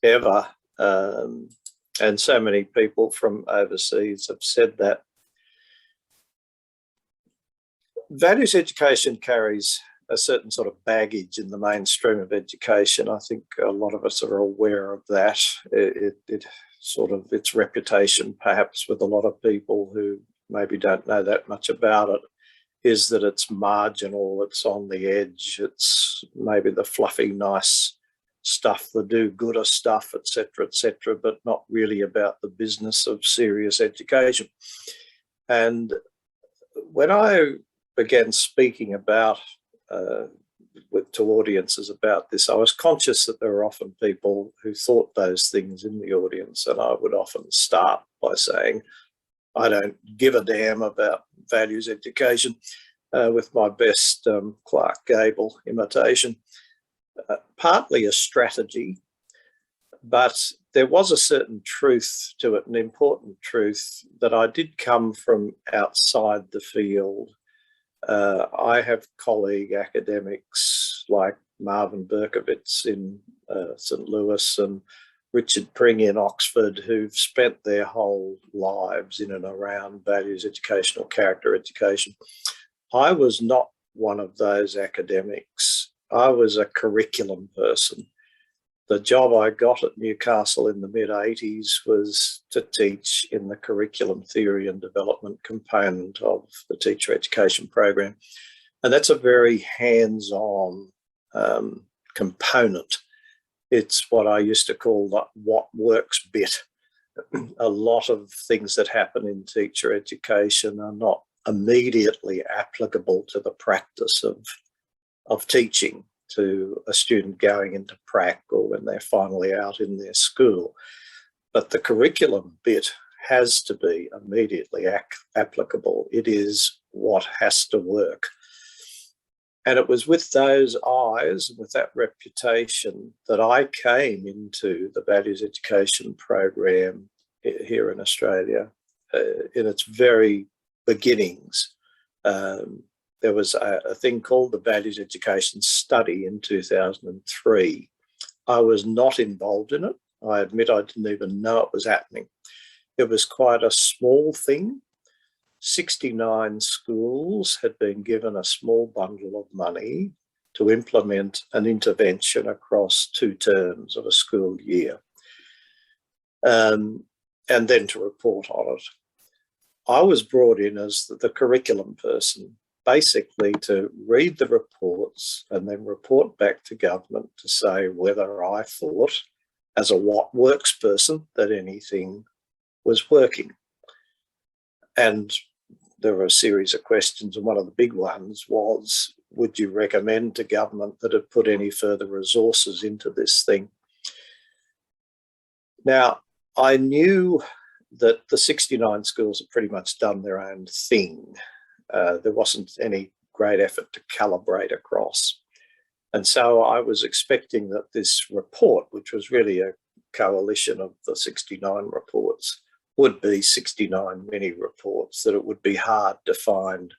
ever. And so many people from overseas have said that. Values education carries a certain sort of baggage in the mainstream of education. I think a lot of us are aware of that. Its reputation, perhaps with a lot of people who maybe don't know that much about it, is that it's marginal, it's on the edge, it's maybe the fluffy, nice stuff, the do-gooder stuff, etc., but not really about the business of serious education. And when I began speaking about to audiences about this, I was conscious that there were often people who thought those things in the audience, and I would often start by saying, I don't give a damn about values education, with my best Clark Gable imitation. Partly a strategy, but there was a certain truth to it, an important truth, that I did come from outside the field. I have colleague academics like Marvin Berkowitz in St. Louis and Richard Pring in Oxford who've spent their whole lives in and around values education or character education. I was not one of those academics. I was a curriculum person. The job I got at Newcastle in the mid-80s was to teach in the curriculum theory and development component of the teacher education program. And that's a very hands-on component. It's what I used to call the what works bit. A lot of things that happen in teacher education are not immediately applicable to the practice of teaching to a student going into prac or when they're finally out in their school. But the curriculum bit has to be immediately applicable. It is what has to work. And it was with those eyes, with that reputation, that I came into the values education program here in Australia in its very beginnings. There was a thing called the Values Education Study in 2003. I was not involved in it. I admit I didn't even know it was happening. It was quite a small thing. 69 schools had been given a small bundle of money to implement an intervention across 2 terms of a school year, and then to report on it. I was brought in as the curriculum person, basically to read the reports and then report back to government to say whether I thought, as a what works person, that anything was working. And there were a series of questions, and one of the big ones was, would you recommend to government that it put any further resources into this thing? Now, I knew that the 69 schools had pretty much done their own thing. There wasn't any great effort to calibrate across. And so I was expecting that this report, which was really a coalition of the 69 reports, would be 69 mini reports, that it would be hard to find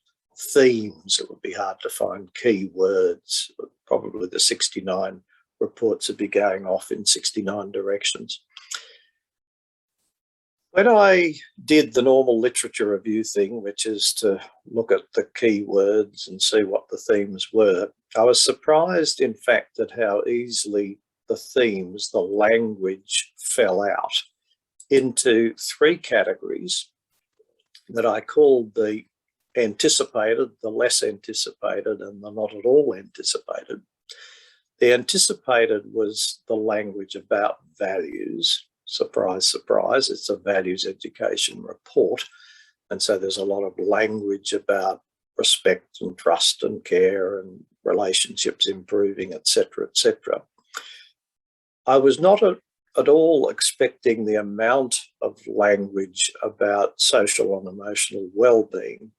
themes, it would be hard to find key words. Probably the 69 reports would be going off in 69 directions. When I did the normal literature review thing, which is to look at the key words and see what the themes were, I was surprised, in fact, at how easily the themes, the language, fell out into 3 categories that I called the anticipated, the less anticipated, and the not at all anticipated. The anticipated was the language about values. Surprise, surprise, it's a values education report. And so there's a lot of language about respect and trust and care and relationships improving, etc., etc. I was not at all expecting the amount of language about social and emotional well-being.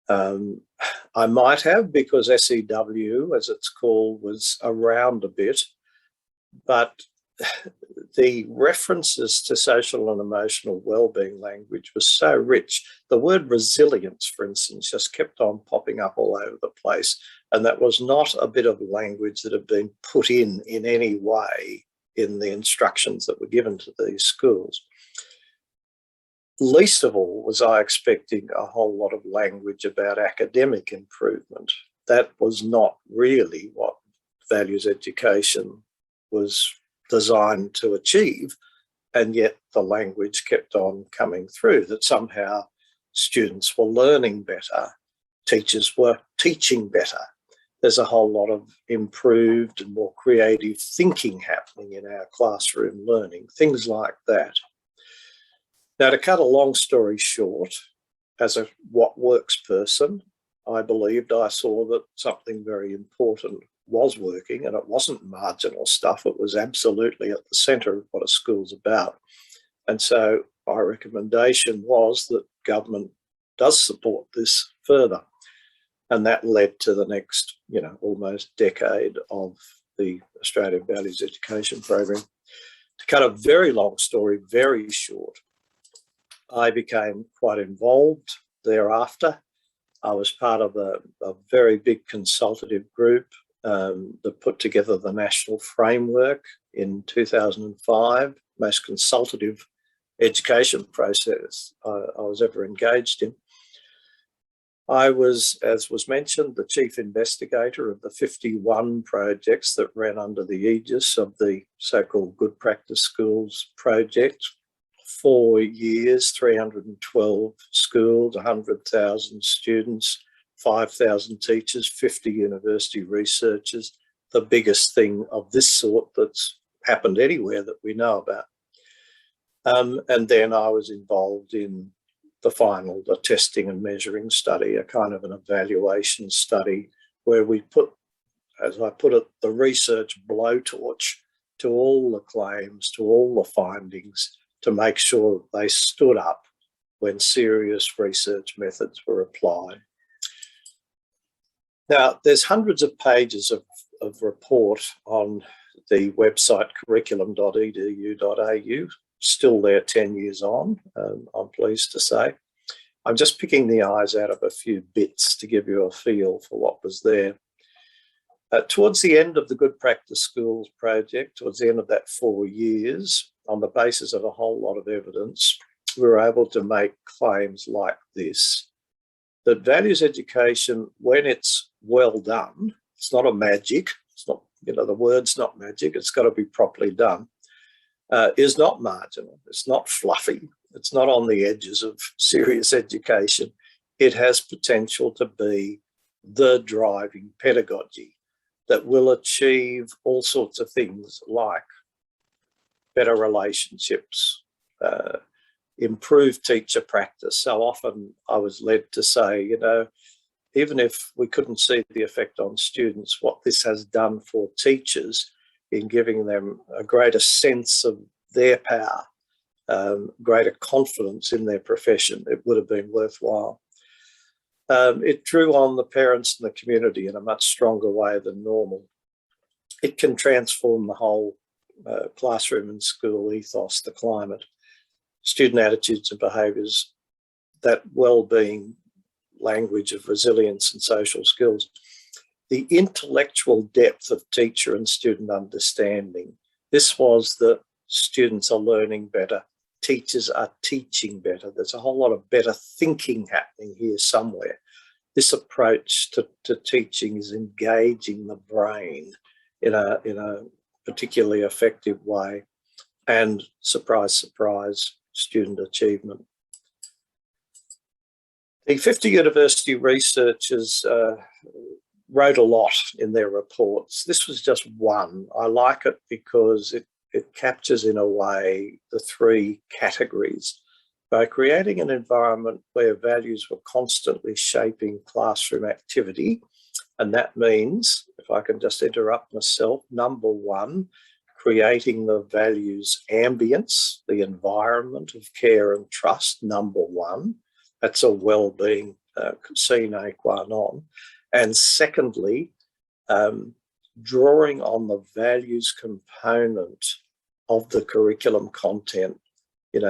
I might have, because SEW, as it's called, was around a bit, but the references to social and emotional well-being language was so rich. The word resilience, for instance, just kept on popping up all over the place. And that was not a bit of language that had been put in any way in the instructions that were given to these schools. Least of all was I expecting a whole lot of language about academic improvement. That was not really what values education was designed to achieve, and yet the language kept on coming through, that somehow students were learning better, teachers were teaching better. There's a whole lot of improved and more creative thinking happening in our classroom learning, things like that. Now, to cut a long story short, as a what works person, I believed I saw that something very important was working, and it wasn't marginal stuff. It was absolutely at the centre of what a school's about. And so my recommendation was that government does support this further. And that led to the next, almost decade of the Australian Values Education Program. To cut a very long story very short, I became quite involved thereafter. I was part of a very big consultative group that put together the national framework in 2005, most consultative education process I was ever engaged in. I was, as was mentioned, the chief investigator of the 51 projects that ran under the aegis of the so-called Good Practice Schools project. 4 years, 312 schools, 100,000 students, 5,000 teachers, 50 university researchers, the biggest thing of this sort that's happened anywhere that we know about. And then I was involved in the testing and measuring study, a kind of an evaluation study where we put, as I put it, the research blowtorch to all the claims, to all the findings, to make sure they stood up when serious research methods were applied. Now, there's hundreds of pages of report on the website curriculum.edu.au, still there 10 years on, I'm pleased to say. I'm just picking the eyes out of a few bits to give you a feel for what was there. Towards the end of the Good Practice Schools project, towards the end of that 4 years, on the basis of a whole lot of evidence, we were able to make claims like this: that values education, when it's well done, it's not a magic, it's not, the word's not magic, it's got to be properly done, is not marginal, it's not fluffy, it's not on the edges of serious education. It has potential to be the driving pedagogy that will achieve all sorts of things like better relationships, improved teacher practice. So often I was led to say, even if we couldn't see the effect on students, what this has done for teachers in giving them a greater sense of their power, greater confidence in their profession, it would have been worthwhile. It drew on the parents and the community in a much stronger way than normal. It can transform the whole classroom and school ethos, the climate, student attitudes and behaviours, that well-being language of resilience and social skills, the intellectual depth of teacher and student understanding. This was that students are learning better, teachers are teaching better. There's a whole lot of better thinking happening here somewhere. This approach to teaching is engaging the brain in a particularly effective way, and surprise, surprise, student achievement. The 50 university researchers wrote a lot in their reports. This was just one. I like it because it captures in a way the three categories. By creating an environment where values were constantly shaping classroom activity, and that means, if I can just interrupt myself, number one, creating the values ambience, the environment of care and trust, number one. That's a well-being sine qua non. And secondly, drawing on the values component of the curriculum content.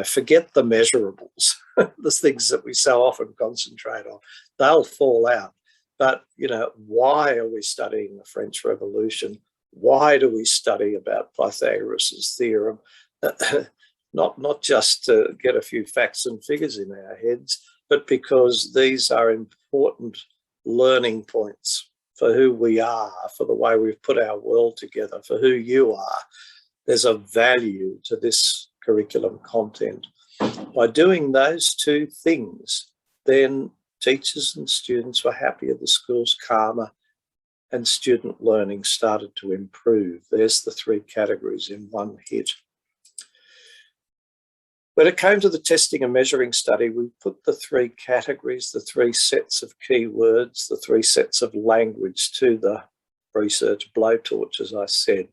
Forget the measurables, the things that we so often concentrate on. They'll fall out. But, you know, why are we studying the French Revolution? Why do we study about Pythagoras' theorem? Not just to get a few facts and figures in our heads, but because these are important learning points for who we are, for the way we've put our world together, for who you are. There's a value to this curriculum content. By doing those two things, then teachers and students were happier, the school's calmer, and student learning started to improve. There's the three categories in one hit. When it came to the testing and measuring study, we put the three categories, the three sets of keywords, the three sets of language to the research blowtorch, as I said.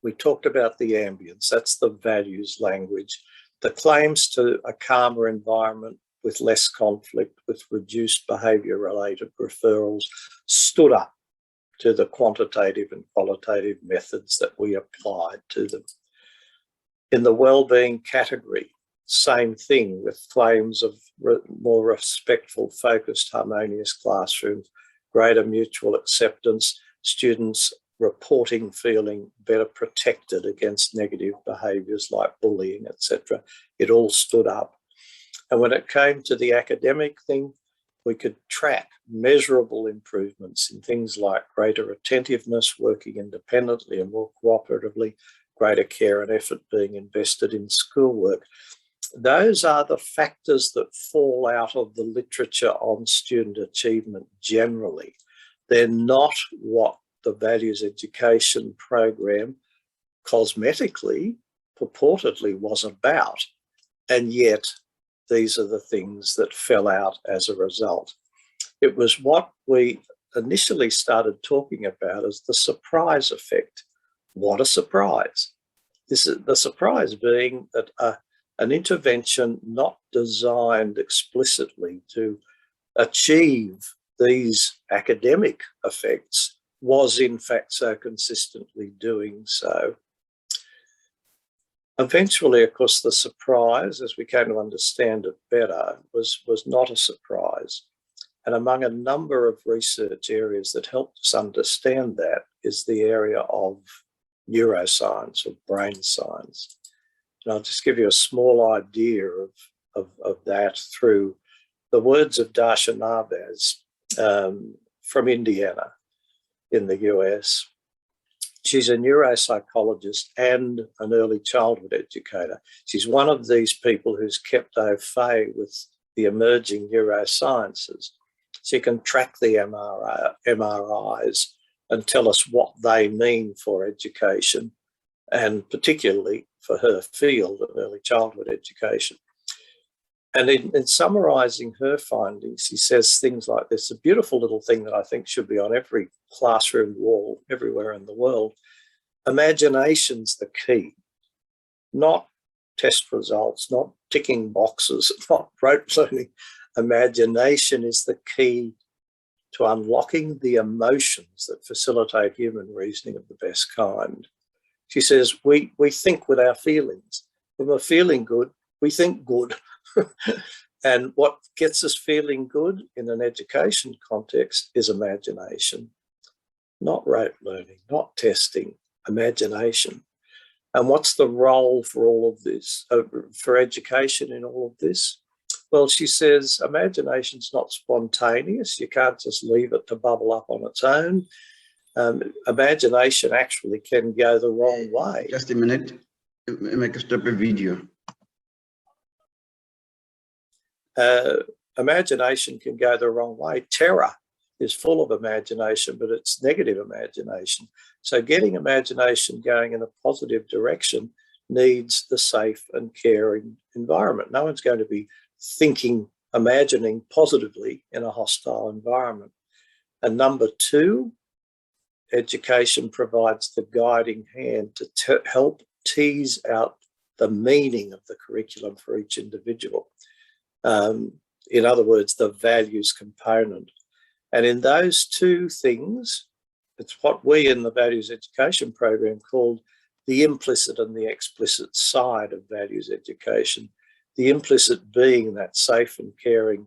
We talked about the ambience, that's the values language, the claims to a calmer environment with less conflict, with reduced behaviour-related referrals, stood up to the quantitative and qualitative methods that we applied to them. In the wellbeing category, same thing, with claims of more respectful, focused, harmonious classrooms, greater mutual acceptance, students reporting feeling better protected against negative behaviours like bullying, etc. It all stood up. And when it came to the academic thing, we could track measurable improvements in things like greater attentiveness, working independently and more cooperatively, greater care and effort being invested in schoolwork. Those are the factors that fall out of the literature on student achievement generally. They're not what the values education program cosmetically, purportedly was about. And yet these are the things that fell out as a result. It was what we initially started talking about as the surprise effect. What a surprise. This is the surprise being that an intervention not designed explicitly to achieve these academic effects was in fact so consistently doing so. Eventually, of course, the surprise, as we came to understand it better, was not a surprise. And among a number of research areas that helped us understand that is the area of neuroscience or brain science. And I'll just give you a small idea of that through the words of Dasha Narbaz from Indiana in the US. She's a neuropsychologist and an early childhood educator. She's one of these people who's kept au fait with the emerging neurosciences. She can track the MRIs and tell us what they mean for education, and particularly for her field of early childhood education. And in summarising her findings, she says things like this, a beautiful little thing that I think should be on every classroom wall everywhere in the world. Imagination's the key, not test results, not ticking boxes, not rote learning. Imagination is the key to unlocking the emotions that facilitate human reasoning of the best kind. She says, we think with our feelings. When we're feeling good, we think good. And what gets us feeling good in an education context is imagination, not rote learning, not testing, imagination. And what's the role for all of this, for education in all of this? Well, she says, imagination's not spontaneous. You can't just leave it to bubble up on its own. Imagination actually can go the wrong way. Just a minute, make a stop a video. Imagination can go the wrong way. Terror is full of imagination, but it's negative imagination. So getting imagination going in a positive direction needs the safe and caring environment. No one's going to be thinking, imagining positively in a hostile environment. And number two, education provides the guiding hand to help tease out the meaning of the curriculum for each individual. In other words, the values component. And in those two things, it's what we in the values education program called the implicit and the explicit side of values education. The implicit being that safe and caring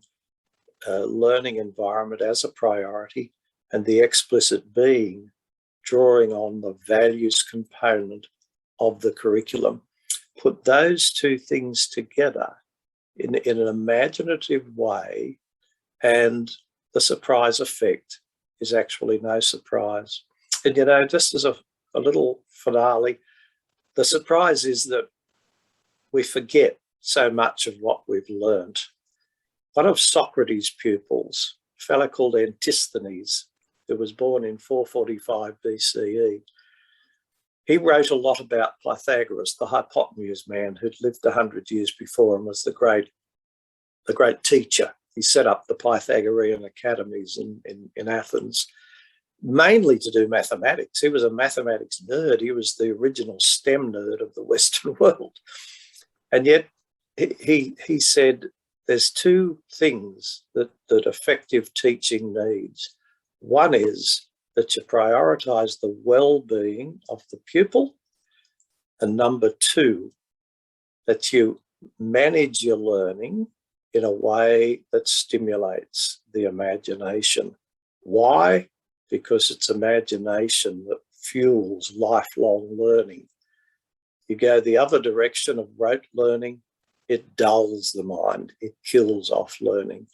learning environment as a priority, and the explicit being drawing on the values component of the curriculum. Put those two things together in an imaginative way, and the surprise effect is actually no surprise. And, you know, just as a little finale, the surprise is that we forget so much of what we've learned. One of Socrates' pupils, a fellow called Antisthenes, who was born in 445 BCE, he wrote a lot about Pythagoras, the hypotenuse man who'd lived 100 years before and was the great teacher. He set up the Pythagorean academies in Athens, mainly to do mathematics. He was a mathematics nerd. He was the original STEM nerd of the Western world. And yet he said there's two things that effective teaching needs. One is that you prioritise the well-being of the pupil, and number two, that you manage your learning in a way that stimulates the imagination. Why? Because it's imagination that fuels lifelong learning. You go the other direction of rote learning, it dulls the mind, it kills off learning.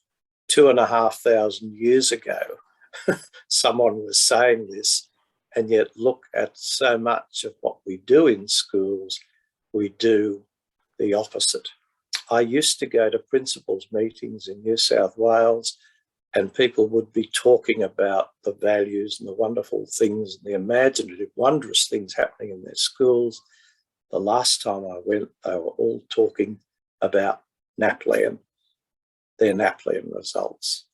2,500 years ago, someone was saying this, and yet look at so much of what we do in schools, we do the opposite. I used to go to principals' meetings in New South Wales, and people would be talking about the values and the wonderful things and the imaginative, wondrous things happening in their schools. The last time I went, they were all talking about NAPLAN, their NAPLAN results.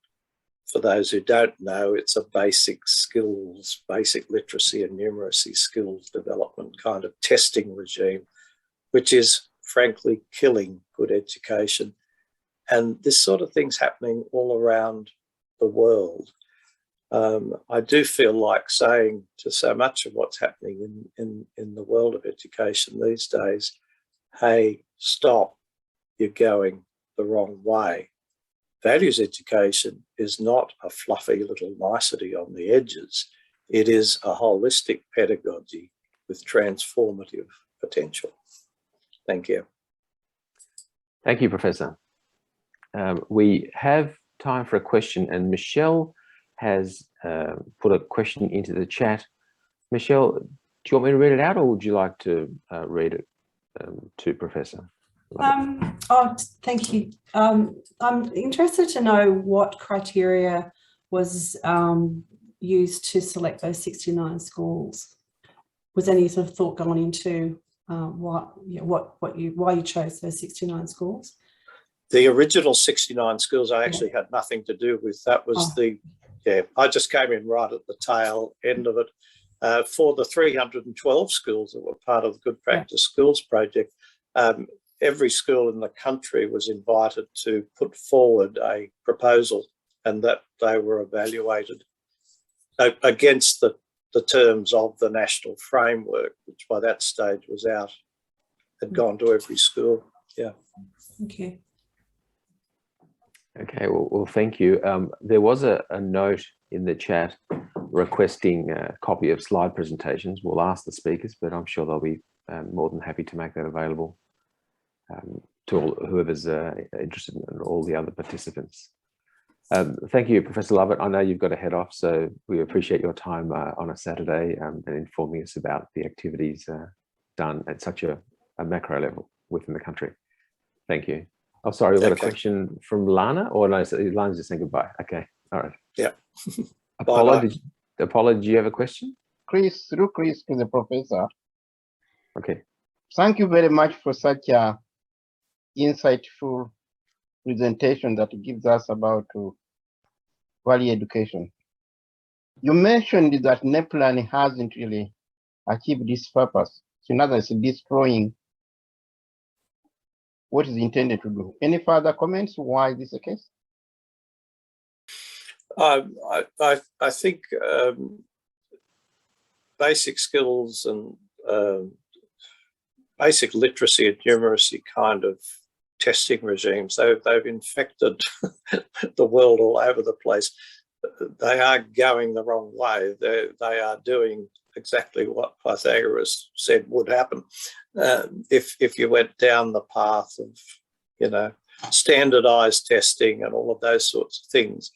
For those who don't know, it's a basic skills, basic literacy and numeracy skills development kind of testing regime, which is frankly killing good education. And this sort of thing's happening all around the world. I do feel like saying to so much of what's happening in the world of education these days, hey, stop, you're going the wrong way. Values education is not a fluffy little nicety on the edges. It is a holistic pedagogy with transformative potential. Thank you. Thank you, Professor. We have time for a question, and Michelle has put a question into the chat. Michelle, do you want me to read it out, or would you like to read it to Professor? Oh, thank you. I'm interested to know what criteria was used to select those 69 schools. Was any sort of thought gone into why you chose those 69 schools? The original 69 schools I actually had nothing to do with. That was I just came in right at the tail end of it. For the 312 schools that were part of the Good Practice Schools project, every school in the country was invited to put forward a proposal, and that they were evaluated against the terms of the national framework, which by that stage was out, had gone to every school. Yeah. Okay. Okay, well thank you. There was a note in the chat requesting a copy of slide presentations. We'll ask the speakers, but I'm sure they'll be more than happy to make that available to whoever's interested and all the other participants. Thank you, Professor Lovett. I know you've got to head off, so we appreciate your time on a Saturday and informing us about the activities done at such a macro level within the country. Thank you. Oh, sorry, we've got a question from Lana, or no, Lana's just saying goodbye. Okay, all right. Yeah. Apollo, do you have a question? Chris, through Chris to the professor. Okay. Thank you very much for such a insightful presentation that gives us about value education. You mentioned that NAPLAN hasn't really achieved this purpose. So in other words, destroying what is intended to do. Any further comments why this is the case? I think basic skills and basic literacy and numeracy kind of testing regimes. They've infected the world all over the place. They are going the wrong way. They are doing exactly what Pythagoras said would happen. If you went down the path of, you know, standardized testing and all of those sorts of things,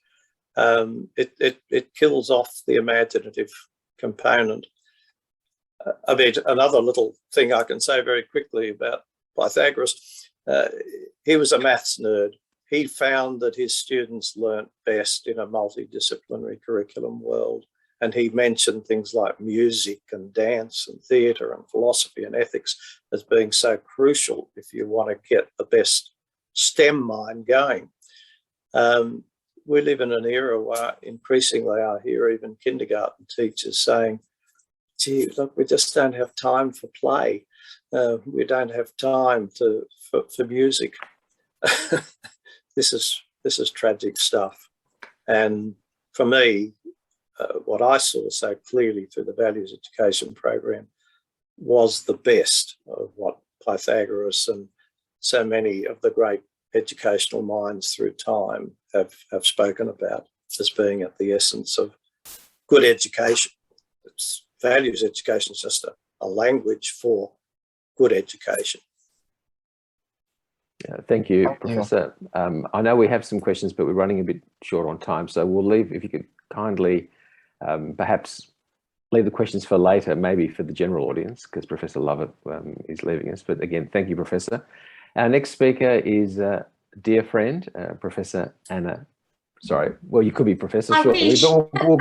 it kills off the imaginative component. I mean, another little thing I can say very quickly about Pythagoras, he was a maths nerd. He found that his students learnt best in a multidisciplinary curriculum world. And he mentioned things like music and dance and theatre and philosophy and ethics as being so crucial if you want to get the best STEM mind going. We live in an era where increasingly I hear even kindergarten teachers saying, gee, look, we just don't have time for play. We don't have time for music. This is tragic stuff. And for me, what I saw so clearly through the values education program was the best of what Pythagoras and so many of the great educational minds through time have spoken about as being at the essence of good education. Values education is just a language for good education. Yeah, thank you, Professor. I know we have some questions, but we're running a bit short on time, so we'll leave, if you could kindly perhaps leave the questions for later, maybe for the general audience, because Professor Lovett is leaving us. But again, thank you, Professor. Our next speaker is a dear friend, Professor Anna. Sorry, well, you could be Professor shortly, but we'll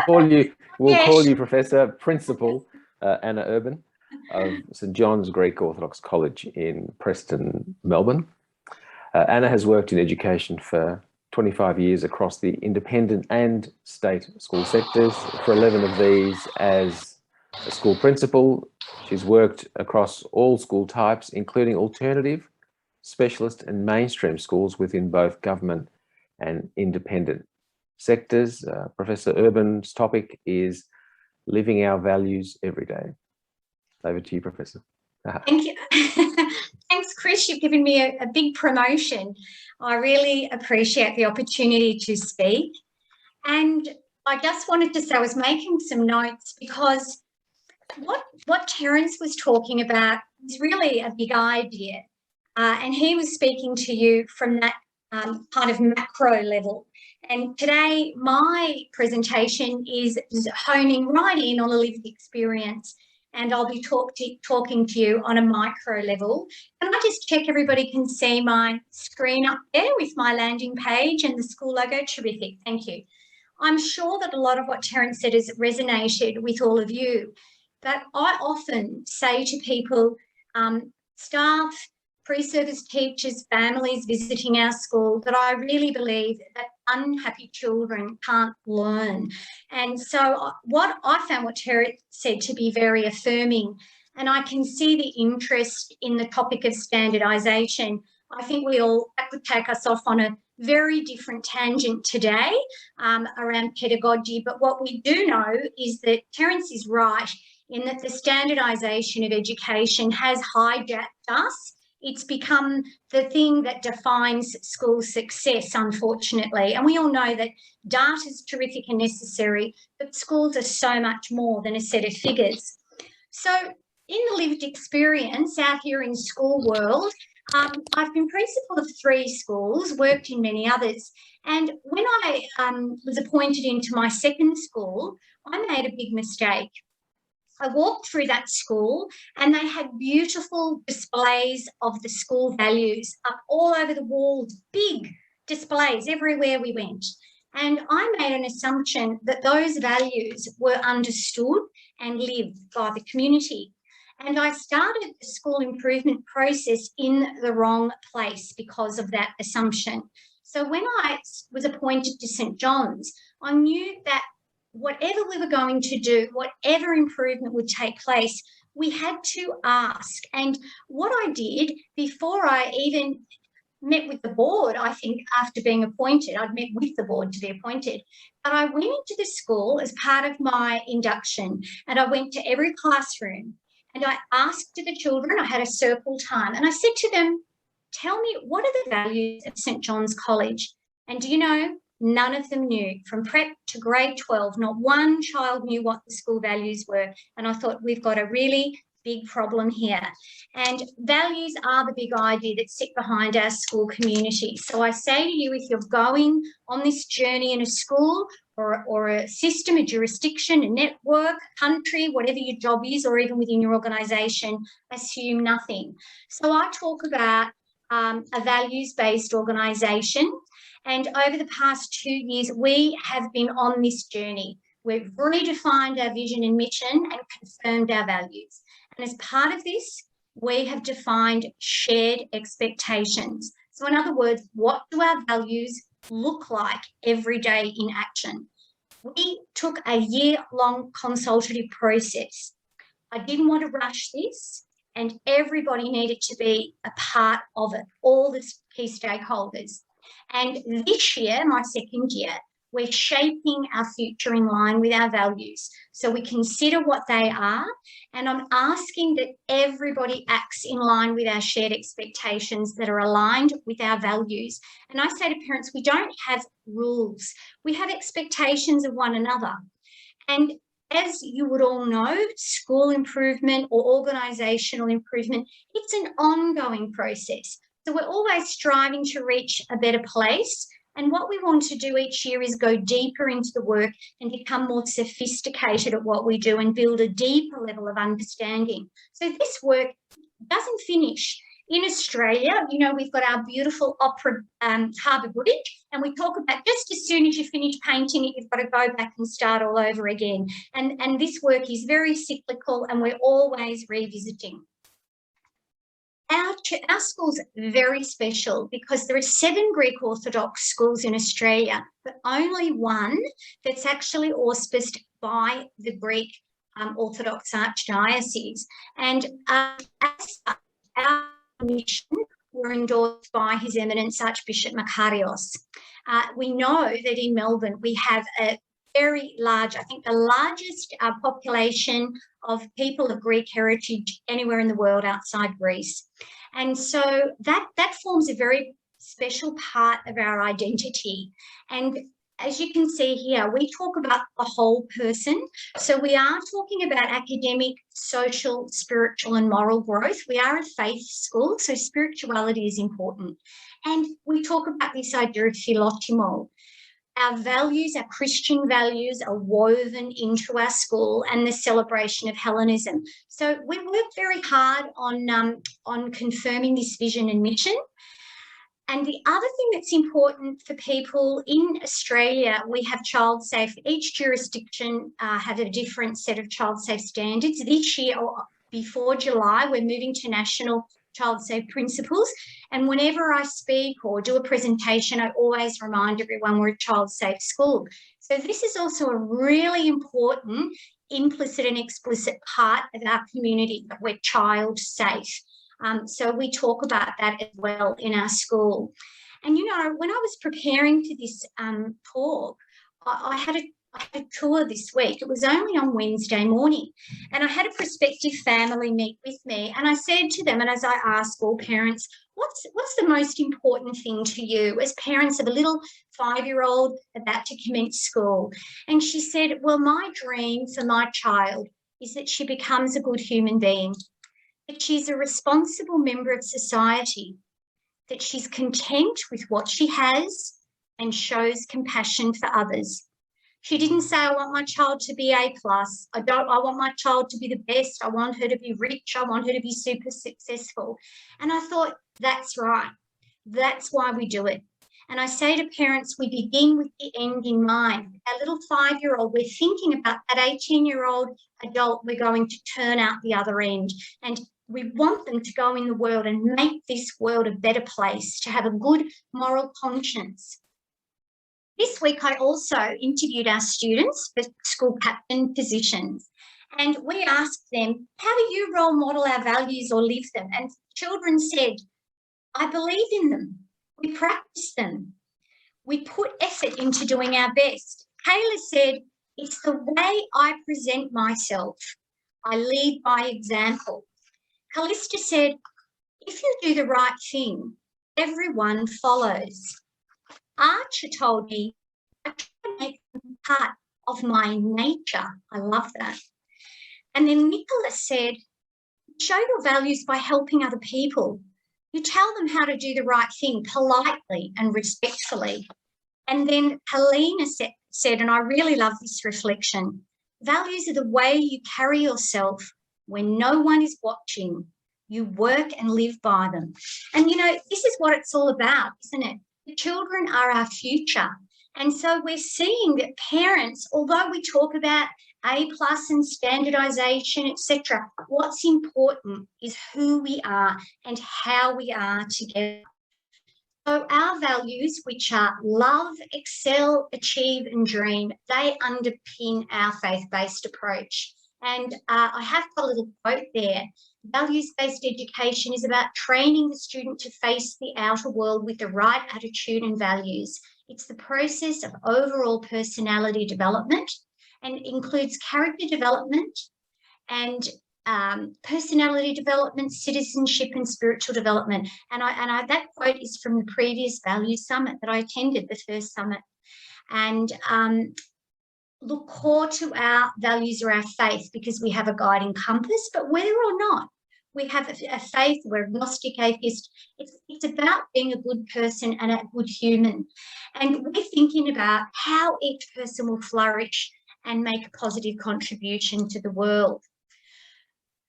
call you Professor Principal Anna Urban of St John's Greek Orthodox College in Preston, Melbourne. Anna has worked in education for 25 years across the independent and state school sectors, for 11 of these as a school principal. She's worked across all school types, including alternative, specialist and mainstream schools within both government and independent sectors. Professor Urban's topic is living our values every day. Over to you, Professor. Thank you. Thanks, Chris. You've given me a big promotion. I really appreciate the opportunity to speak. And I just wanted to say, I was making some notes because what Terence was talking about is really a big idea. And he was speaking to you from that kind of macro level. And today, my presentation is honing right in on a lived experience. And I'll be talking to you on a micro level. Can I just check everybody can see my screen up there with my landing page and the school logo? Terrific, thank you. I'm sure that a lot of what Terence said has resonated with all of you, but I often say to people, staff, pre-service teachers, families visiting our school, that I really believe that unhappy children can't learn. And so what I found what Terence said to be very affirming, and I can see the interest in the topic of standardisation. I think that would take us off on a very different tangent today around pedagogy. But what we do know is that Terence is right in that the standardisation of education has hijacked us. It's become the thing that defines school success, unfortunately. And we all know that data is terrific and necessary, but schools are so much more than a set of figures. So in the lived experience out here in school world, I've been principal of 3 schools, worked in many others. And when I was appointed into my second school, I made a big mistake. I walked through that school and they had beautiful displays of the school values up all over the walls, big displays everywhere we went. And I made an assumption that those values were understood and lived by the community. And I started the school improvement process in the wrong place because of that assumption. So when I was appointed to St John's, I knew that whatever we were going to do, whatever improvement would take place, we had to ask. And what I did before I even met with the board, I think after being appointed, I'd met with the board to be appointed, but I went into the school as part of my induction and I went to every classroom and I asked the children, I had a circle time, and I said to them, tell me, what are the values of St John's College? And do you know, none of them knew. From prep to grade 12, not one child knew what the school values were. And I thought, we've got a really big problem here. And values are the big idea that sit behind our school community. So I say to you, if you're going on this journey in a school or a system, a jurisdiction, a network, country, whatever your job is, or even within your organisation, assume nothing. So I talk about a values-based organisation. And over the past 2 years, we have been on this journey. We've redefined our vision and mission and confirmed our values. And as part of this, we have defined shared expectations. So in other words, what do our values look like every day in action? We took a year-long consultative process. I didn't want to rush this, and everybody needed to be a part of it, all the key stakeholders. And this year, my second year, we're shaping our future in line with our values. So we consider what they are, and I'm asking that everybody acts in line with our shared expectations that are aligned with our values. And I say to parents, we don't have rules. We have expectations of one another. And as you would all know, school improvement or organisational improvement, it's an ongoing process. So we're always striving to reach a better place. And what we want to do each year is go deeper into the work and become more sophisticated at what we do and build a deeper level of understanding. So this work doesn't finish. In Australia, you know, we've got our beautiful Opera Harbour Bridge, and we talk about just as soon as you finish painting it, you've got to go back and start all over again. And this work is very cyclical, and we're always revisiting. Our school's very special because there are 7 Greek Orthodox schools in Australia, but only one that's actually auspiced by the Greek Orthodox Archdiocese. And as our mission were endorsed by His Eminence Archbishop Makarios. We know that in Melbourne we have a very large, I think the largest population of people of Greek heritage anywhere in the world outside Greece. And so that forms a very special part of our identity. And as you can see here, we talk about the whole person. So we are talking about academic, social, spiritual and moral growth. We are a faith school, so spirituality is important. And we talk about this idea of philotimo. Our values, our Christian values are woven into our school and the celebration of Hellenism. So we work very hard on confirming this vision and mission. And the other thing that's important for people in Australia, we have child safe. Each jurisdiction have a different set of child safe standards. This year, or before July, we're moving to national child safe principles. And whenever I speak or do a presentation, I always remind everyone we're a child safe school. So this is also a really important implicit and explicit part of our community, that we're child safe. So we talk about that as well in our school. And, you know, when I was preparing for this talk, I had a tour this week. It was only on Wednesday morning, and I had a prospective family meet with me, and I said to them, and as I ask all parents, what's the most important thing to you as parents of a little 5-year-old about to commence school? And she said, well, my dream for my child is that she becomes a good human being, that she's a responsible member of society, that she's content with what she has and shows compassion for others. She didn't say, I want my child to be A+. I want my child to be the best. I want her to be rich. I want her to be super successful. And I thought, that's right. That's why we do it. And I say to parents, we begin with the end in mind. Our little 5-year-old, we're thinking about that 18-year-old adult we're going to turn out the other end. And we want them to go in the world and make this world a better place, to have a good moral conscience. This week, I also interviewed our students for school captain positions, and we asked them, how do you role model our values or live them? And children said, I believe in them. We practice them. We put effort into doing our best. Kayla said, it's the way I present myself. I lead by example. Callista said, if you do the right thing, everyone follows. Archer told me, I try to make them part of my nature. I love that. And then Nicholas said, show your values by helping other people. You tell them how to do the right thing politely and respectfully. And then Helena said, and I really love this reflection, values are the way you carry yourself when no one is watching. You work and live by them. And, you know, this is what it's all about, isn't it? The children are our future. And so we're seeing that parents, although we talk about A+ and standardisation, etc., what's important is who we are and how we are together. So our values, which are love, excel, achieve and dream, they underpin our faith-based approach. And I have got a little quote there. Values-based education is about training the student to face the outer world with the right attitude and values. It's the process of overall personality development and includes character development and personality development, citizenship and spiritual development. And that quote is from the previous Values Summit that I attended, the first summit. And look, core to our values are our faith, because we have a guiding compass, but whether or not we have a faith, we're agnostic, atheist, it's about being a good person and a good human. And we're thinking about how each person will flourish and make a positive contribution to the world.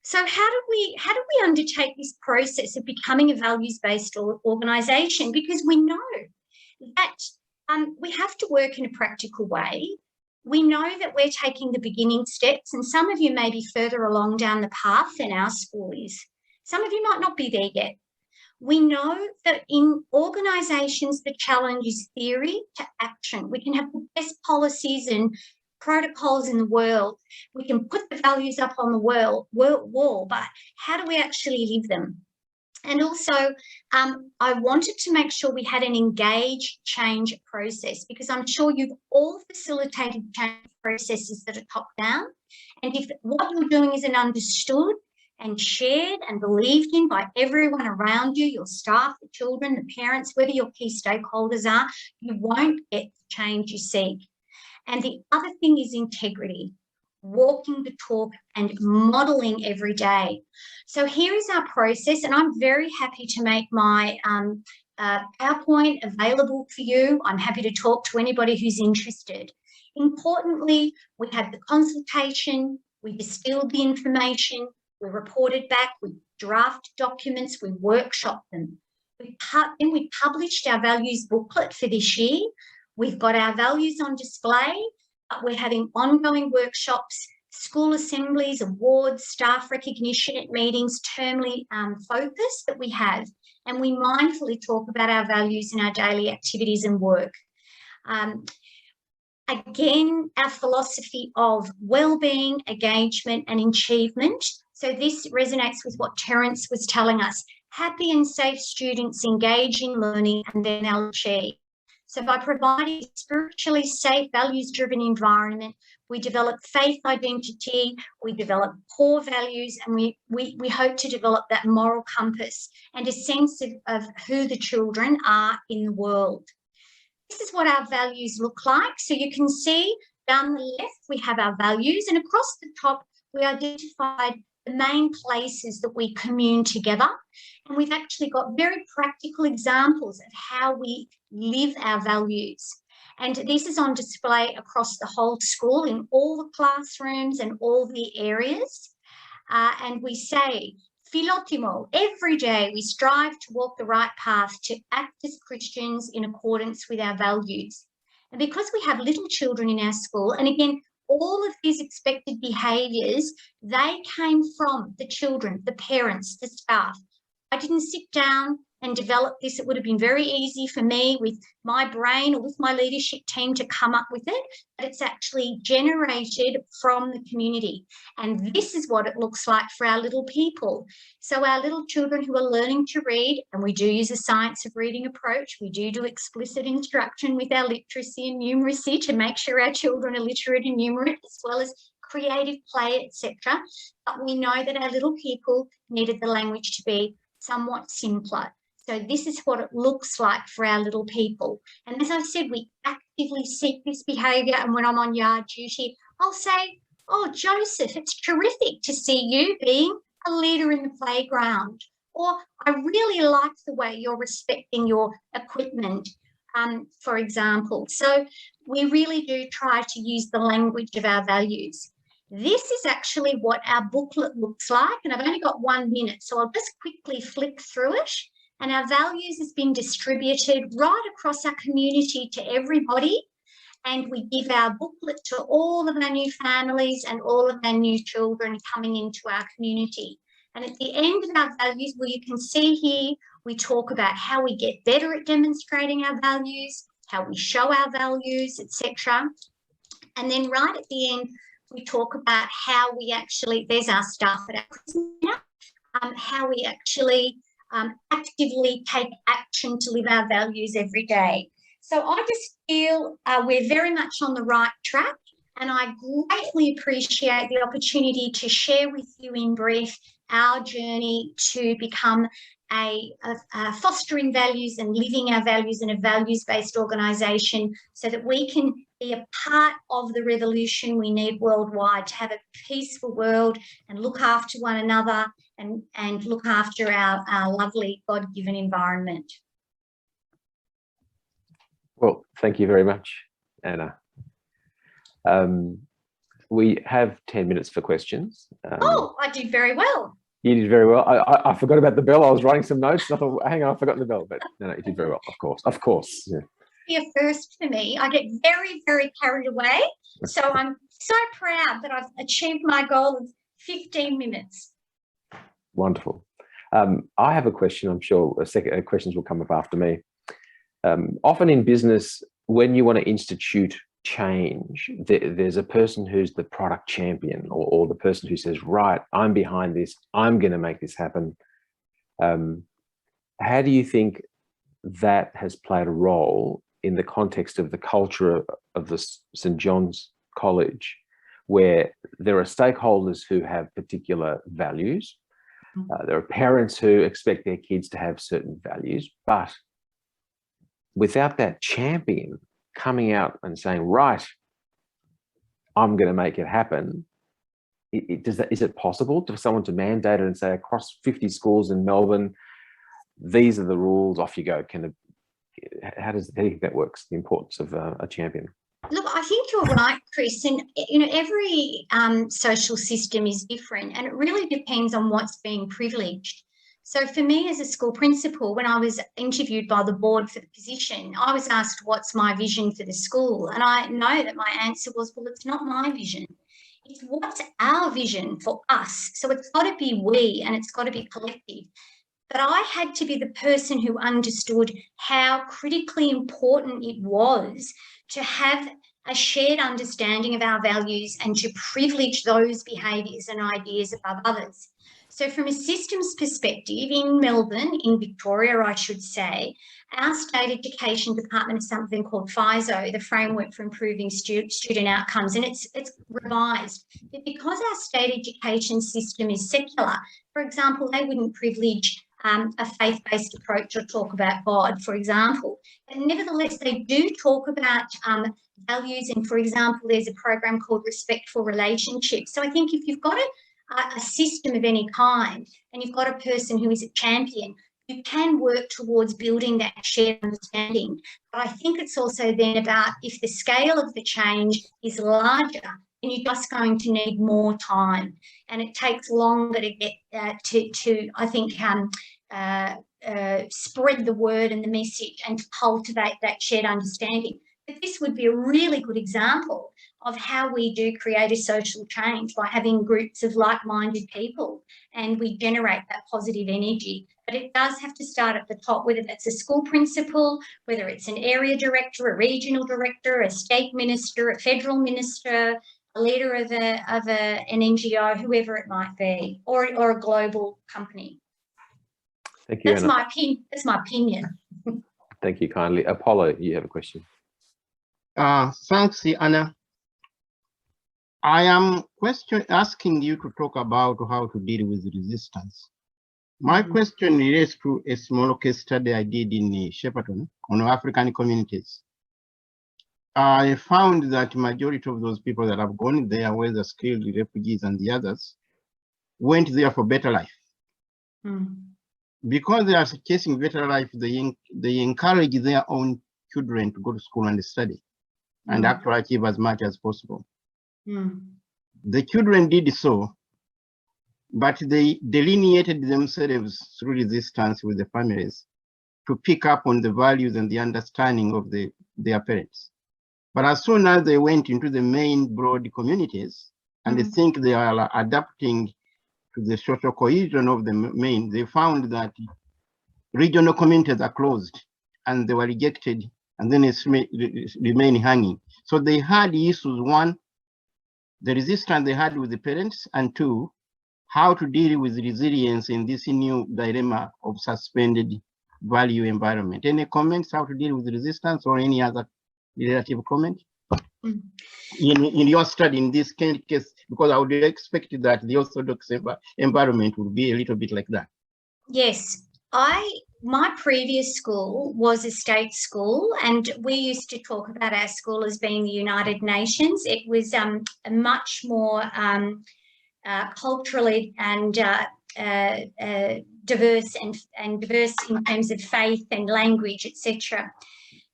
So how do we undertake this process of becoming a values-based organisation? Because we know that we have to work in a practical way. We know that we're taking the beginning steps, and some of you may be further along down the path than our school is. Some of you might not be there yet. We know that in organisations, the challenge is theory to action. We can have the best policies and protocols in the world. We can put the values up on the wall, but how do we actually live them? And also, I wanted to make sure we had an engaged change process, because I'm sure you've all facilitated change processes that are top-down. And if what you're doing isn't understood and shared and believed in by everyone around you, your staff, the children, the parents, whether your key stakeholders are, you won't get the change you seek. And the other thing is integrity, walking the talk and modelling every day. So here is our process, and I'm very happy to make my PowerPoint available for you. I'm happy to talk to anybody who's interested. Importantly, we had the consultation, we distilled the information, we reported back, we drafted documents, we workshopped them. Then we published our values booklet for this year. We've got our values on display. We're having ongoing workshops, school assemblies, awards, staff recognition at meetings, termly focus that we have. And we mindfully talk about our values in our daily activities and work. Again, our philosophy of well-being, engagement and achievement. So this resonates with what Terence was telling us. Happy and safe students engage in learning and then they'll achieve. So by providing a spiritually safe, values-driven environment, we develop faith identity, we develop core values, and we hope to develop that moral compass and a sense of who the children are in the world. This is what our values look like. So you can see down the left, we have our values, and across the top, we identified the main places that we commune together. And we've actually got very practical examples of how we live our values. And this is on display across the whole school in all the classrooms and all the areas. And we say, Philotimo, every day we strive to walk the right path, to act as Christians in accordance with our values. And because we have little children in our school, and again, all of these expected behaviours, they came from the children, the parents, the staff. I didn't sit down and develop this. It would have been very easy for me with my brain or with my leadership team to come up with it, but it's actually generated from the community. And this is what it looks like for our little people. So our little children who are learning to read, and we do use a science of reading approach, we do explicit instruction with our literacy and numeracy to make sure our children are literate and numerate, as well as creative play, etc. But we know that our little people needed the language to be somewhat simpler. So this is what it looks like for our little people. And as I said, we actively seek this behaviour. And when I'm on yard duty, I'll say, oh, Joseph, it's terrific to see you being a leader in the playground. Or I really like the way you're respecting your equipment, for example. So we really do try to use the language of our values. This is actually what our booklet looks like, and I've only got 1 minute, so I'll just quickly flick through it. And our values has been distributed right across our community to everybody, and we give our booklet to all of our new families and all of our new children coming into our community. And at the end of our values, well, you can see here, we talk about how we get better at demonstrating our values, how we show our values, etc. And then right at the end, we talk about how we actually, there's our staff at our Christmas dinner, how we actually actively take action to live our values every day. So I just feel we're very much on the right track, and I greatly appreciate the opportunity to share with you in brief our journey to become a fostering values and living our values in a values-based organisation, so that we can be a part of the revolution we need worldwide to have a peaceful world and look after one another and look after our lovely God-given environment. Well, thank you very much, Anna. We have 10 minutes for questions. Oh, I did very well. You did very well. I forgot about the bell. I was writing some notes. I thought, hang on, I've forgotten the bell. But no, you did very well, of course. Yeah. Be a first for me. I get very, very carried away. So I'm so proud that I've achieved my goal of 15 minutes. Wonderful. I have a question. I'm sure questions will come up after me. Often in business, when you want to institute change, there's a person who's the product champion, or the person who says, right, I'm behind this, I'm going to make this happen. How do you think that has played a role in the context of the culture of the St. John's College, where there are stakeholders who have particular values? There are parents who expect their kids to have certain values, but without that champion coming out and saying, right, I'm going to make it happen, is it possible for someone to mandate it and say, across 50 schools in Melbourne, these are the rules, off you go? How do you think that works, the importance of a champion? Look, I think you're right, Chris, and every social system is different, and it really depends on what's being privileged. So for me as a school principal, when I was interviewed by the board for the position, I was asked what's my vision for the school, and I know that my answer was, well, it's not my vision. It's what's our vision for us. So it's got to be we, and it's got to be collective. But I had to be the person who understood how critically important it was to have a shared understanding of our values and to privilege those behaviours and ideas above others. So from a systems perspective, in Melbourne, in Victoria, I should say, our state education department has something called FISO, the Framework for Improving Student Outcomes, and it's revised. But because our state education system is secular, for example, they wouldn't privilege a faith-based approach or talk about God, for example. But nevertheless, they do talk about values, and, for example, there's a program called Respectful Relationships. So I think if you've got a system of any kind and you've got a person who is a champion, you can work towards building that shared understanding. But I think it's also then about, if the scale of the change is larger, then you're just going to need more time, and it takes longer to get to I think, spread the word and the message and to cultivate that shared understanding. But this would be a really good example of how we do create a social change, by having groups of like-minded people, and we generate that positive energy. But it does have to start at the top, whether that's a school principal, whether it's an area director, a regional director, a state minister, a federal minister, a leader of an NGO, whoever it might be, or a global company. Thank you, That's Anna. That's my opinion. Thank you kindly. Apollo, you have a question. Thanks, Anna. I am asking you to talk about how to deal with resistance. My question relates to a small case study I did in Shepparton on African communities. I found that majority of those people that have gone there, whether skilled refugees and the others, went there for better life. Because they are chasing better life, they encourage their own children to go to school and study and actually achieve as much as possible. The children did so, but they delineated themselves through resistance with the families to pick up on the values and the understanding of their parents. But as soon as they went into the main broad communities and they think they are adapting to the social cohesion of the main, they found that regional communities are closed and they were rejected and then it's remain hanging. So they had issues: one, the resistance they had with the parents, and two, how to deal with resilience in this new dilemma of suspended value environment. Any comments how to deal with resistance or any other relative comment? In your study in this case, because I would expect that the Orthodox environment would be a little bit like that. Yes, my previous school was a state school, and we used to talk about our school as being the United Nations. It was a much more culturally and diverse and diverse in terms of faith and language, etc.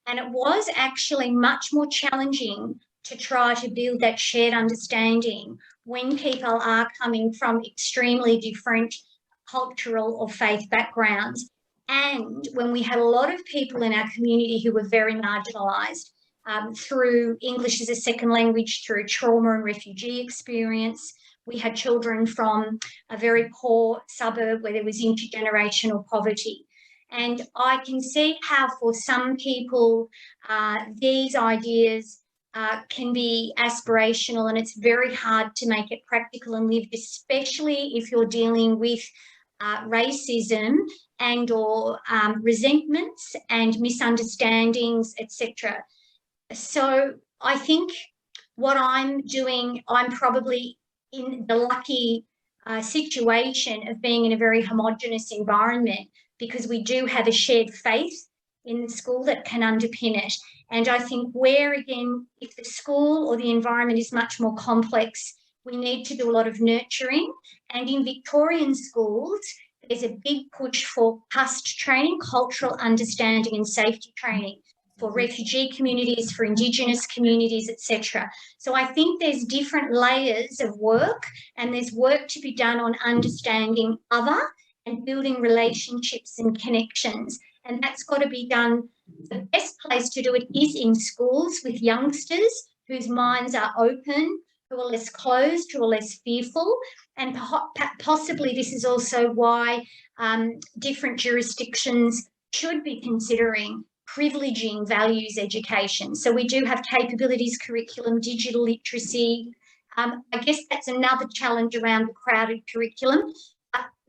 And it was actually much more challenging to try to build that shared understanding when people are coming from extremely different cultural or faith backgrounds, and when we had a lot of people in our community who were very marginalised through English as a second language, through trauma and refugee experience. We had children from a very poor suburb where there was intergenerational poverty. And I can see how for some people these ideas can be aspirational, and it's very hard to make it practical and lived, especially if you're dealing with racism and or resentments and misunderstandings, etc. So I think what I'm doing, I'm probably in the lucky situation of being in a very homogenous environment, because we do have a shared faith in the school that can underpin it. And I think where, again, if the school or the environment is much more complex, we need to do a lot of nurturing. And in Victorian schools, there's a big push for CUST training, cultural understanding and safety training, for refugee communities, for Indigenous communities, etc. So I think there's different layers of work, and there's work to be done on understanding other and building relationships and connections. And that's got to be done. The best place to do it is in schools with youngsters whose minds are open, who are less closed, who are less fearful. And possibly this is also why different jurisdictions should be considering privileging values education. So we do have capabilities curriculum, digital literacy. I guess that's another challenge around the crowded curriculum.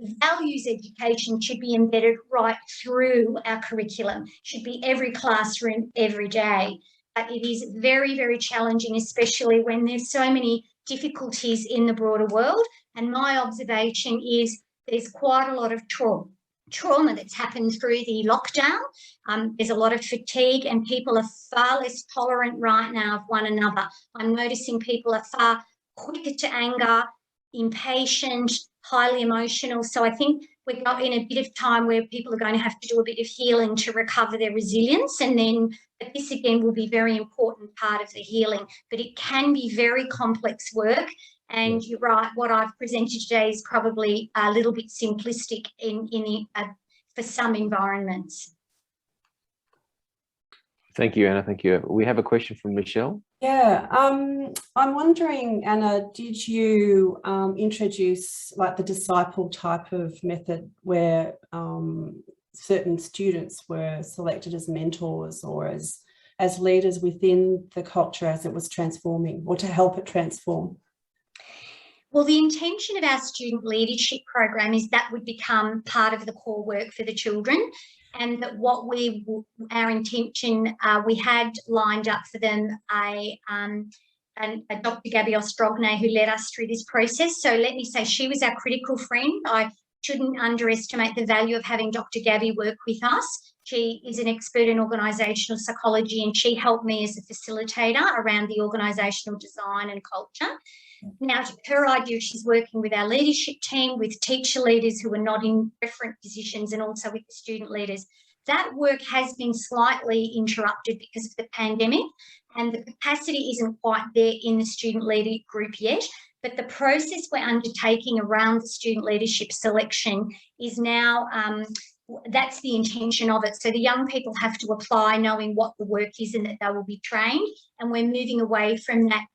Values education should be embedded right through our curriculum, should be every classroom, every day. But it is very, very challenging, especially when there's so many difficulties in the broader world. And my observation is there's quite a lot of trauma that's happened through the lockdown. There's a lot of fatigue, and people are far less tolerant right now of one another. I'm noticing people are far quicker to anger, impatient, highly emotional. So I think we're in a bit of time where people are going to have to do a bit of healing to recover their resilience, and then this again will be a very important part of the healing. But it can be very complex work, and you're right, what I've presented today is probably a little bit simplistic for some environments. Thank you, Anna. Thank you. We have a question from Michelle. Yeah, I'm wondering, Anna, did you introduce like the disciple type of method where certain students were selected as mentors or as leaders within the culture as it was transforming, or to help it transform? Well, the intention of our student leadership program is that would become part of the core work for the children, and that our intention, we had lined up for them a Dr. Gabby Ostrogne, who led us through this process. So let me say she was our critical friend. I shouldn't underestimate the value of having Dr. Gabby work with us. She is an expert in organisational psychology, and she helped me as a facilitator around the organisational design and culture. Now, her idea, she's working with our leadership team, with teacher leaders who are not in referent positions, and also with the student leaders. That work has been slightly interrupted because of the pandemic, and the capacity isn't quite there in the student leader group yet. But the process we're undertaking around the student leadership selection is now, that's the intention of it. So the young people have to apply knowing what the work is and that they will be trained. And we're moving away from that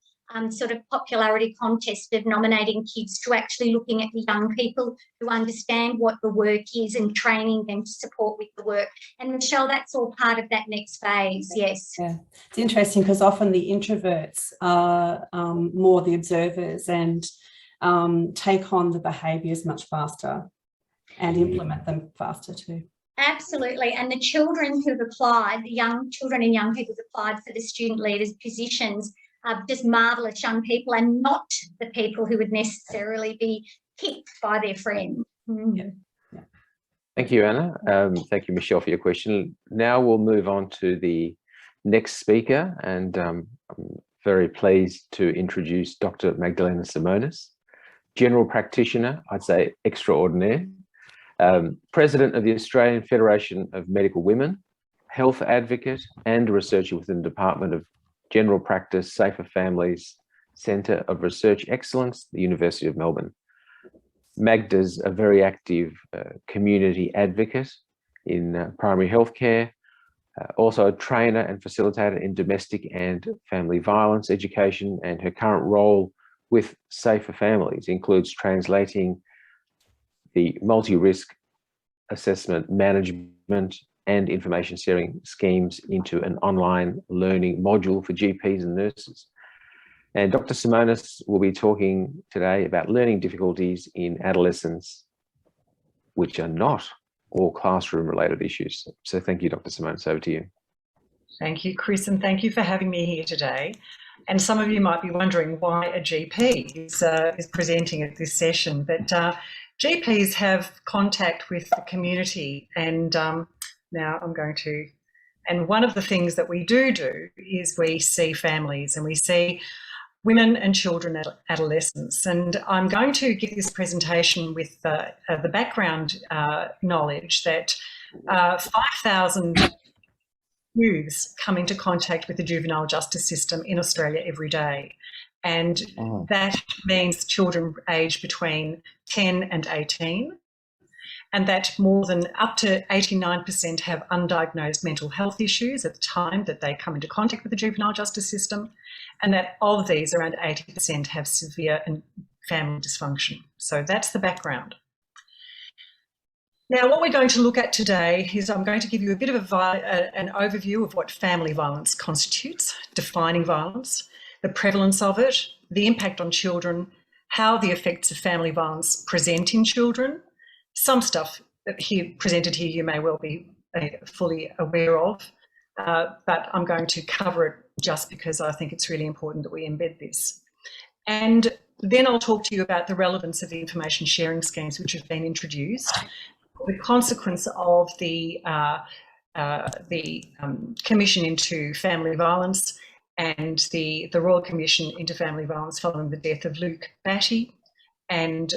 sort of popularity contest of nominating kids to actually looking at the young people who understand what the work is and training them to support with the work. And Michelle, that's all part of that next phase, yes. Yeah, it's interesting because often the introverts are more the observers and take on the behaviours much faster and implement them faster too. Absolutely. And the children who've applied, the young children and young people who've applied for the student leaders positions, just marvellous young people, and not the people who would necessarily be picked by their friends. Yeah. Thank you, Anna. Thank you, Michelle, for your question. Now we'll move on to the next speaker, and I'm very pleased to introduce Dr. Magdalena Simonis, general practitioner, I'd say extraordinaire, president of the Australian Federation of Medical Women, health advocate, and a researcher within the Department of General Practice, Safer Families Centre of Research Excellence, the University of Melbourne. Magda's a very active community advocate in primary healthcare, also a trainer and facilitator in domestic and family violence education, and her current role with Safer Families includes translating the multi-risk assessment management and information sharing schemes into an online learning module for GPs and nurses. And Dr. Simonis will be talking today about learning difficulties in adolescents, which are not all classroom related issues. So thank you, Dr. Simonis, over to you. Thank you, Chris, and thank you for having me here today. And some of you might be wondering why a GP is presenting at this session, but GPs have contact with the community, and now I'm going to, and one of the things that we do is we see families and we see women and children, adolescents. And I'm going to give this presentation with the background knowledge that 5,000 youths come into contact with the juvenile justice system in Australia every day. And that means children aged between 10 and 18. And that more than up to 89% have undiagnosed mental health issues at the time that they come into contact with the juvenile justice system, and that of these, around 80% have severe and family dysfunction. So that's the background. Now, what we're going to look at today is I'm going to give you a bit of an overview of what family violence constitutes, defining violence, the prevalence of it, the impact on children, how the effects of family violence present in children. Some stuff presented here you may well be fully aware of, but I'm going to cover it just because I think it's really important that we embed this. And then I'll talk to you about the relevance of the information sharing schemes which have been introduced, the consequence of the Commission into Family Violence and the Royal Commission into Family Violence following the death of Luke Batty, and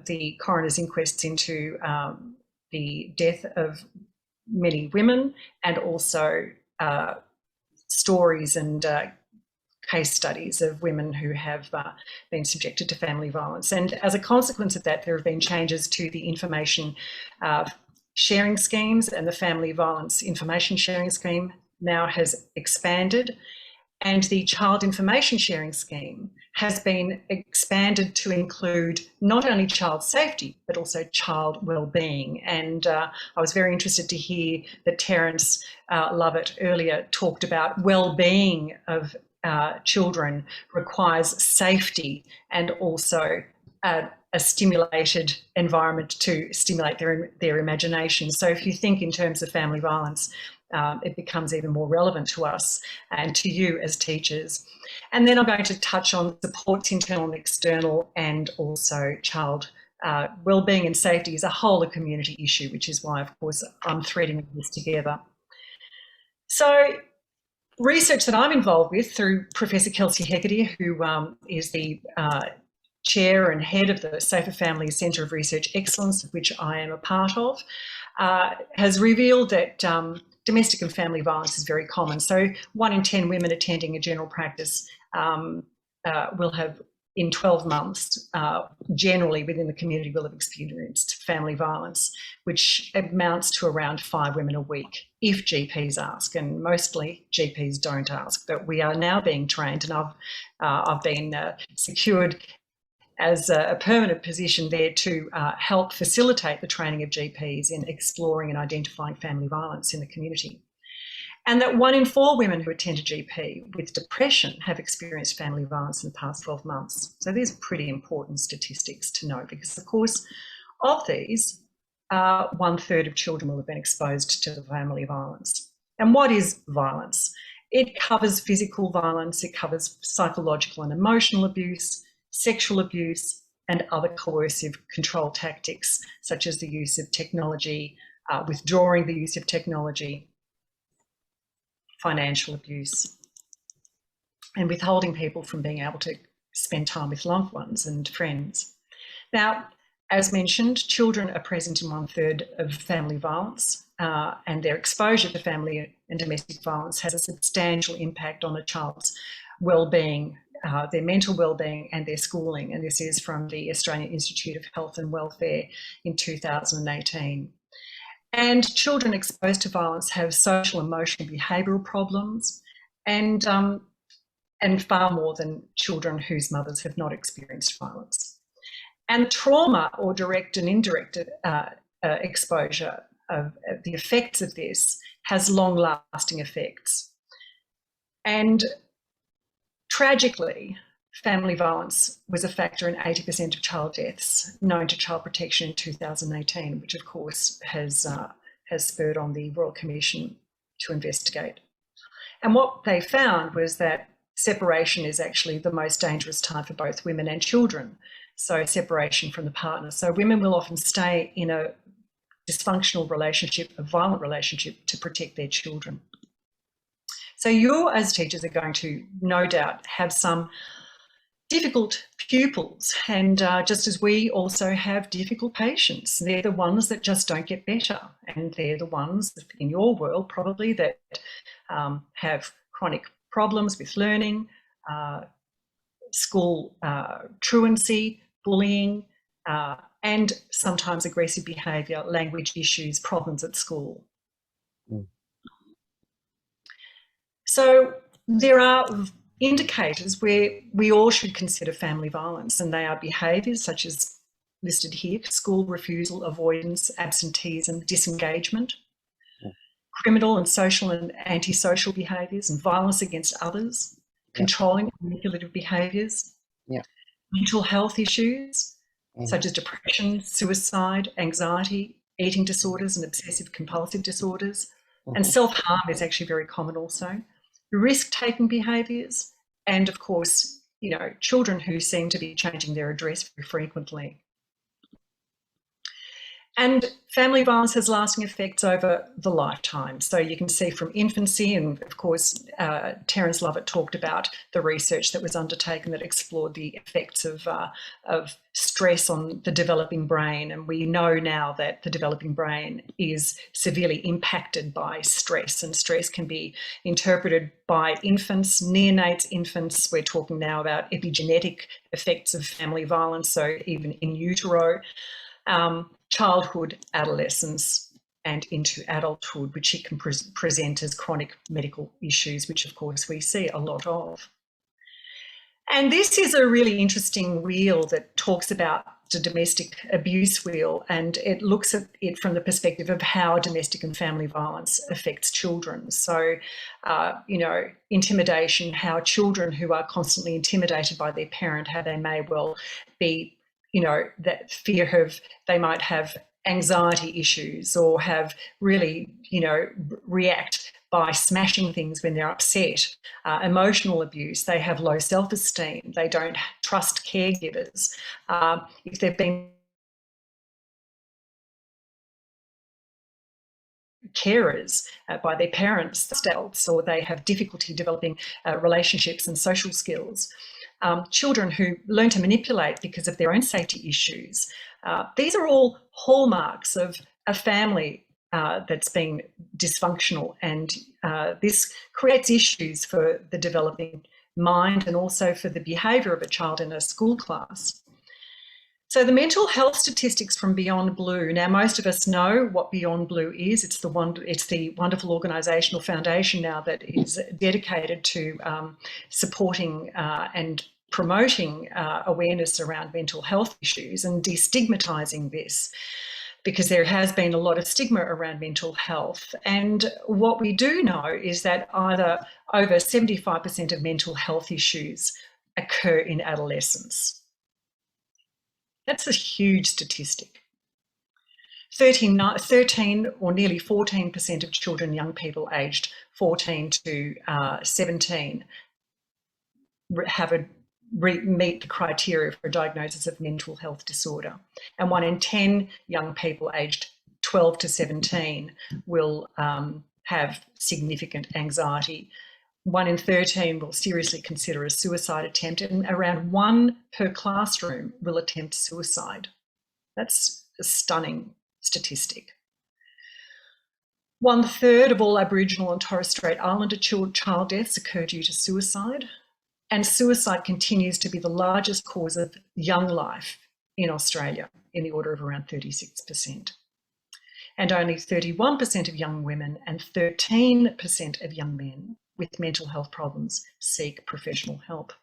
the coroner's inquests into the death of many women, and also stories and case studies of women who have been subjected to family violence. And as a consequence of that, there have been changes to the information sharing schemes, and the Family Violence Information Sharing Scheme now has expanded. And the Child Information Sharing Scheme has been expanded to include not only child safety, but also child wellbeing. And I was very interested to hear that Terence Lovett earlier talked about wellbeing of children requires safety and also a stimulated environment to stimulate their imagination. So if you think in terms of family violence, it becomes even more relevant to us and to you as teachers. And then I'm going to touch on supports, internal and external, and also child well-being and safety is a whole of community issue, which is why, of course, I'm threading this together. So research that I'm involved with through Professor Kelsey Hecate, who is the chair and head of the Safer Families Centre of Research Excellence, of which I am a part of, has revealed that domestic and family violence is very common. So 1 in 10 women attending a general practice will have, in 12 months, generally within the community, will have experienced family violence, which amounts to around 5 women a week, if GPs ask, and mostly GPs don't ask. But we are now being trained, and I've been secured as a permanent position there to help facilitate the training of GPs in exploring and identifying family violence in the community. And that 1 in 4 women who attend a GP with depression have experienced family violence in the past 12 months. So these are pretty important statistics to know, because of course of these, 1/3 of children will have been exposed to the family violence. And what is violence? It covers physical violence, it covers psychological and emotional abuse, sexual abuse, and other coercive control tactics, such as the use of technology, withdrawing the use of technology, financial abuse, and withholding people from being able to spend time with loved ones and friends. Now, as mentioned, children are present in 1/3 of family violence, and their exposure to family and domestic violence has a substantial impact on a child's well-being, their mental well-being and their schooling. And this is from the Australian Institute of Health and Welfare in 2018. And children exposed to violence have social, emotional, behavioural problems, and far more than children whose mothers have not experienced violence. And trauma, or direct and indirect exposure of the effects of this, has long-lasting effects. And tragically, family violence was a factor in 80% of child deaths known to Child Protection in 2018, which of course has spurred on the Royal Commission to investigate. And what they found was that separation is actually the most dangerous time for both women and children. So separation from the partner. So women will often stay in a dysfunctional relationship, a violent relationship, to protect their children. So you, as teachers, are going to no doubt have some difficult pupils, and just as we also have difficult patients. They're the ones that just don't get better, and they're the ones in your world probably that have chronic problems with learning, school truancy, bullying, and sometimes aggressive behaviour, language issues, problems at school. So there are indicators where we all should consider family violence, and they are behaviours such as listed here: school refusal, avoidance, absenteeism, disengagement, criminal and social and antisocial behaviours, and violence against others, controlling and manipulative behaviours, mental health issues such as depression, suicide, anxiety, eating disorders and obsessive compulsive disorders, and self-harm is actually very common also. Risk-taking behaviours, and of course, you know, children who seem to be changing their address very frequently. And family violence has lasting effects over the lifetime. So you can see from infancy, and of course, Terence Lovett talked about the research that was undertaken that explored the effects of stress on the developing brain. And we know now that the developing brain is severely impacted by stress, and stress can be interpreted by infants, neonates, infants. We're talking now about epigenetic effects of family violence, so even in utero. Childhood, adolescence, and into adulthood, which it can present as chronic medical issues, which of course we see a lot of. And this is a really interesting wheel that talks about the domestic abuse wheel, and it looks at it from the perspective of how domestic and family violence affects children. So, you know, intimidation, how children who are constantly intimidated by their parent, how they may well be, you know, that fear of, they might have anxiety issues or have really, you know, react by smashing things when they're upset. Emotional abuse, they have low self-esteem, they don't trust caregivers. If they've been carers, by their parents themselves, or they have difficulty developing relationships and social skills. Children who learn to manipulate because of their own safety issues. These are all hallmarks of a family that's been dysfunctional, and this creates issues for the developing mind and also for the behaviour of a child in a school class. So the mental health statistics from Beyond Blue. Now, most of us know what Beyond Blue is. It's the wonderful organisational foundation now that is dedicated to supporting and promoting awareness around mental health issues and destigmatising this, because there has been a lot of stigma around mental health. And what we do know is that either over 75% of mental health issues occur in adolescence. That's a huge statistic. 13 or nearly 14% of children, young people aged 14 to 17 meet the criteria for a diagnosis of mental health disorder. And 1 in 10 young people aged 12 to 17 will have significant anxiety. 1 in 13 will seriously consider a suicide attempt, and around 1 per classroom will attempt suicide. That's a stunning statistic. 1/3 of all Aboriginal and Torres Strait Islander child deaths occur due to suicide, and suicide continues to be the largest cause of young life in Australia, in the order of around 36%. And only 31% of young women and 13% of young men with mental health problems seek professional help.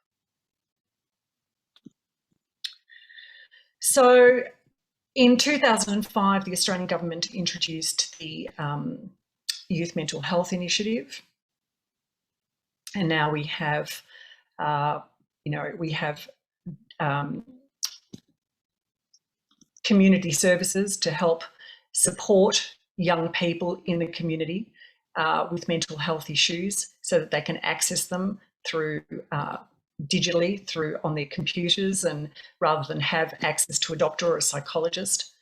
So in 2005, the Australian government introduced the Youth Mental Health Initiative. And now we have, community services to help support young people in the community with mental health issues, so that they can access them through digitally on their computers, and rather than have access to a doctor or a psychologist.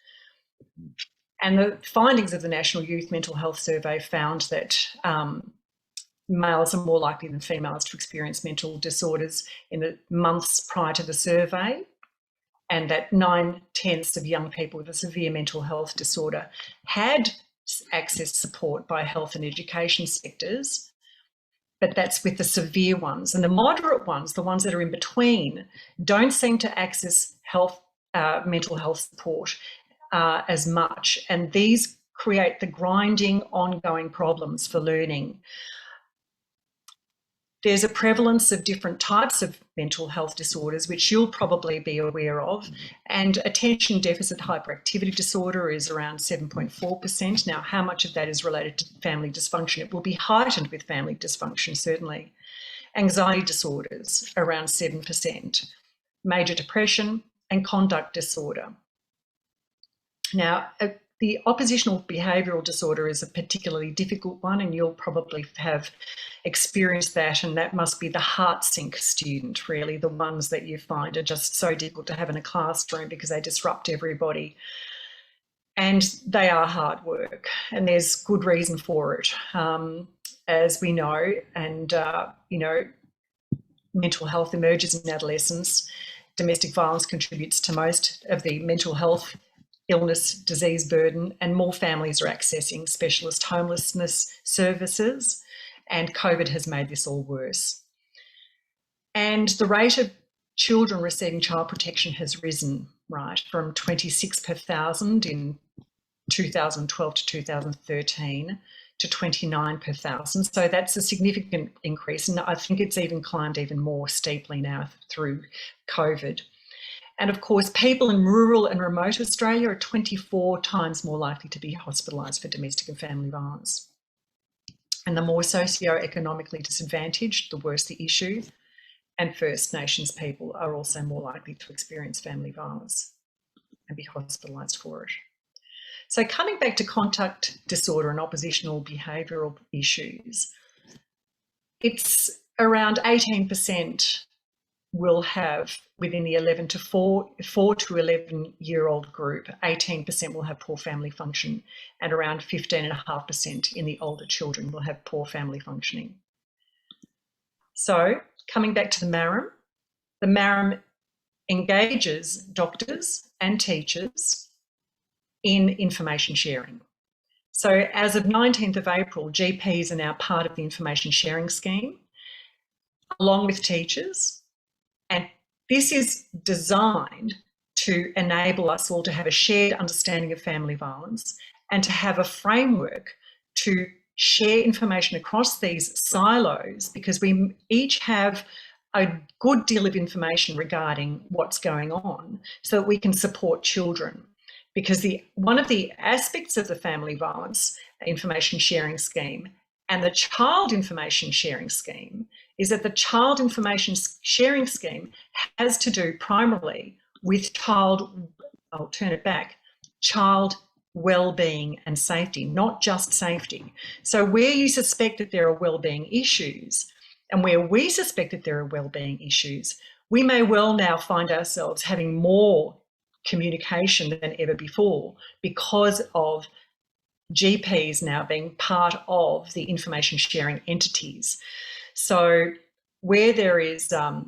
And the findings of the National Youth Mental Health Survey found that males are more likely than females to experience mental disorders in the months prior to the survey, and that 9/10 of young people with a severe mental health disorder had access support by health and education sectors, but that's with the severe ones. And the moderate ones, the ones that are in between, don't seem to access mental health support as much, and these create the grinding, ongoing problems for learning. There's a prevalence of different types of mental health disorders, which you'll probably be aware of. And attention deficit hyperactivity disorder is around 7.4%. Now, how much of that is related to family dysfunction? It will be heightened with family dysfunction, certainly. Anxiety disorders, around 7%. Major depression and conduct disorder. Now, the oppositional behavioural disorder is a particularly difficult one, and you'll probably have experienced that, and that must be the heart sink student, really, the ones that you find are just so difficult to have in a classroom because they disrupt everybody. And they are hard work, and there's good reason for it, as we know. And, mental health emerges in adolescence. Domestic violence contributes to most of the mental health illness, disease burden, and more families are accessing specialist homelessness services, and COVID has made this all worse. And the rate of children receiving child protection has risen, right, from 26 per thousand in 2012 to 2013 to 29 per thousand. So that's a significant increase, and I think it's even climbed even more steeply now through COVID. And of course, people in rural and remote Australia are 24 times more likely to be hospitalised for domestic and family violence. And the more socio-economically disadvantaged, the worse the issue. And First Nations people are also more likely to experience family violence and be hospitalised for it. So coming back to conduct disorder and oppositional behavioural issues, it's around 18% will have within the 4 to 11-year-old group, 18% will have poor family function, and around 15.5% in the older children will have poor family functioning. So coming back to the MARAM engages doctors and teachers in information sharing. So as of 19th of April, GPs are now part of the information sharing scheme, along with teachers. And this is designed to enable us all to have a shared understanding of family violence and to have a framework to share information across these silos, because we each have a good deal of information regarding what's going on so that we can support children. Because one of the aspects of the family violence information sharing scheme and the child information sharing scheme is that the child information sharing scheme has to do primarily with child well-being and safety, not just safety. So where you suspect that there are well-being issues, and where we suspect that there are well-being issues, we may well now find ourselves having more communication than ever before because of GPs now being part of the information sharing entities. So where there is a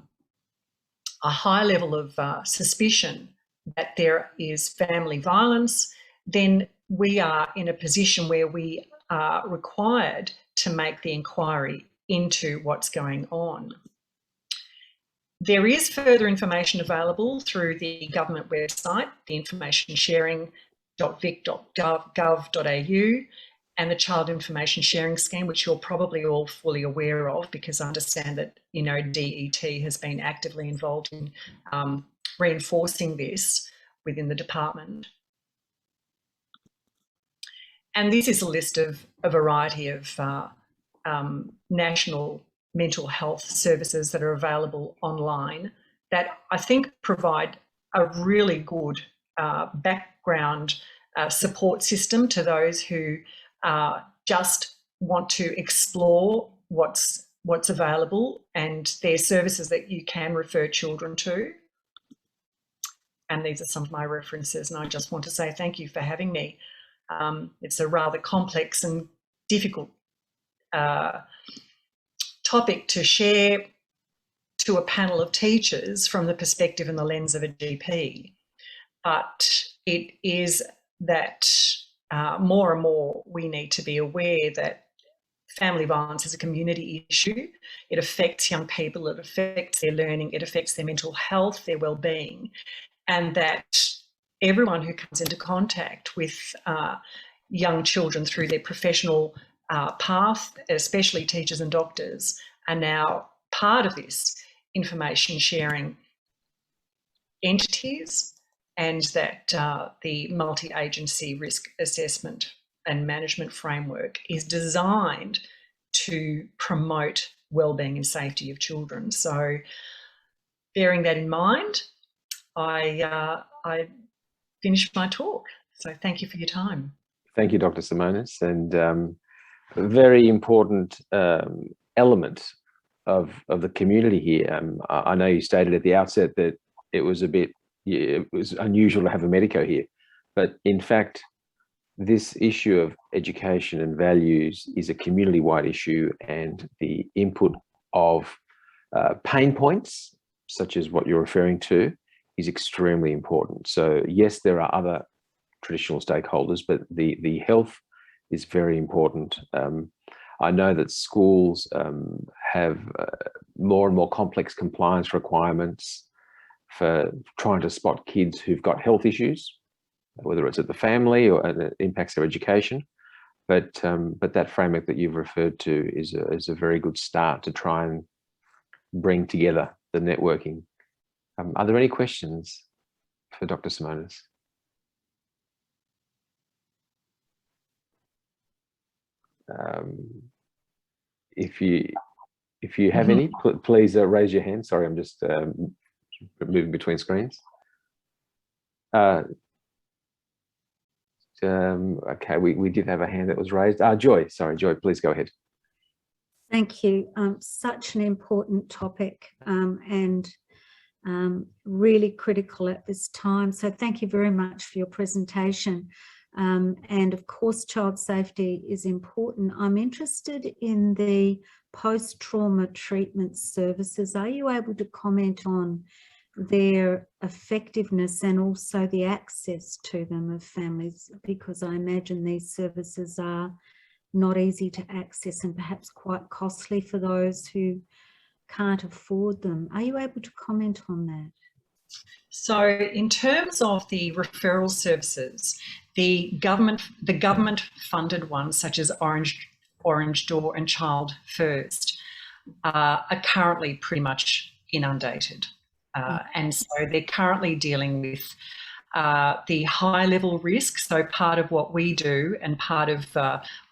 high level of suspicion that there is family violence, then we are in a position where we are required to make the inquiry into what's going on. There is further information available through the government website, the informationsharing.vic.gov.au, and the Child Information Sharing Scheme, which you're probably all fully aware of, because I understand that, you know, DET has been actively involved in reinforcing this within the department. And this is a list of a variety of national mental health services that are available online that I think provide a really good background support system to those who just want to explore what's available, and they're services that you can refer children to. And these are some of my references, and I just want to say thank you for having me. It's a rather complex and difficult topic to share to a panel of teachers from the perspective and the lens of a GP. But it is that more and more we need to be aware that family violence is a community issue. It affects young people, it affects their learning, it affects their mental health, their well-being, and that everyone who comes into contact with young children through their professional path, especially teachers and doctors, are now part of this information sharing entities, and that the multi-agency risk assessment and management framework is designed to promote wellbeing and safety of children. So bearing that in mind, I finished my talk. So thank you for your time. Thank you, Dr. Simonis, and a very important element of the community here. I know you stated at the outset that it was unusual to have a medico here, but in fact, this issue of education and values is a community-wide issue, and the input of pain points, such as what you're referring to, is extremely important. So yes, there are other traditional stakeholders, but the health is very important. I know that schools have more and more complex compliance requirements for trying to spot kids who've got health issues, whether it's at the family or it impacts their education. But that framework that you've referred to is a very good start to try and bring together the networking. Are there any questions for Dr. Simonis? If you have any, please raise your hand. Sorry, I'm just moving between screens. Okay, we did have a hand that was raised. Joy, sorry, Joy, please go ahead. Thank you. Such an important topic, and really critical at this time. So thank you very much for your presentation. And of course, child safety is important. I'm interested in the post-trauma treatment services. Are you able to comment on their effectiveness and also the access to them of families? Because I imagine these services are not easy to access and perhaps quite costly for those who can't afford them. Are you able to comment on that? So in terms of the referral services, the government funded ones such as Orange Door and Child First are currently pretty much inundated. And so they're currently dealing with the high level risk. So part of what we do and part of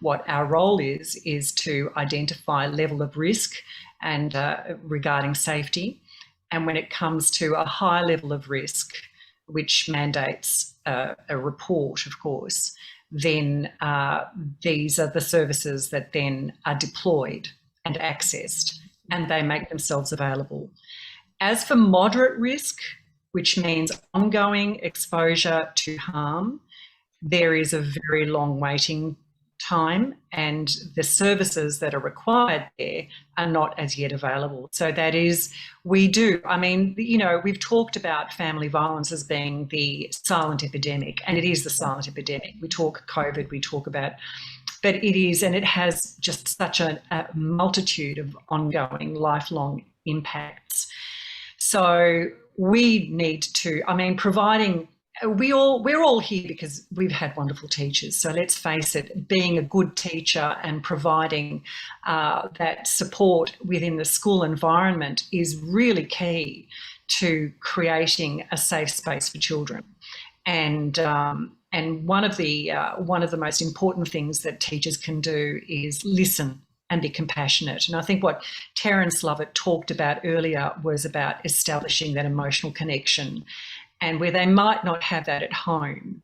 what our role is to identify level of risk and regarding safety. And when it comes to a high level of risk, which mandates a report, of course, then these are the services that then are deployed and accessed, and they make themselves available. As for moderate risk, which means ongoing exposure to harm, there is a very long waiting time, and the services that are required there are not as yet available. So that is, we do, I mean, you know, we've talked about family violence as being the silent epidemic, and it is the silent epidemic. We talk COVID, we talk about, but it is, and it has just such a multitude of ongoing lifelong impacts. So we need to, I mean, providing, we're all here because we've had wonderful teachers. So let's face it, being a good teacher and providing that support within the school environment is really key to creating a safe space for children. And one of the most important things that teachers can do is listen and be compassionate. And I think what Terence Lovett talked about earlier was about establishing that emotional connection. And where they might not have that at home,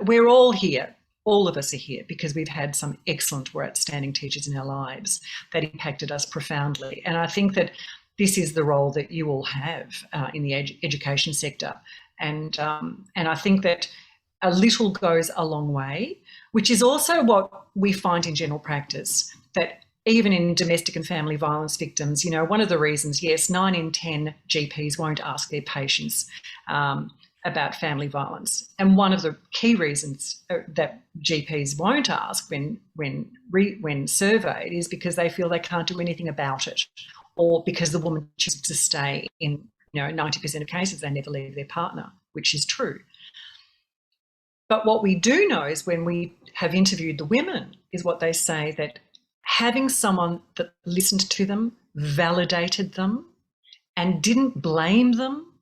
we're all here, all of us are here because we've had some excellent or outstanding teachers in our lives that impacted us profoundly. And I think that this is the role that you all have in the education sector. And I think that a little goes a long way, which is also what we find in general practice, that even in domestic and family violence victims, you know, one of the reasons, yes, 9 in 10 GPs won't ask their patients about family violence. And one of the key reasons that GPs won't ask when surveyed is because they feel they can't do anything about it, or because the woman chooses to stay in, you know, 90% of cases, they never leave their partner, which is true. But what we do know is when we have interviewed the women is what they say, that having someone that listened to them, validated them, and didn't blame them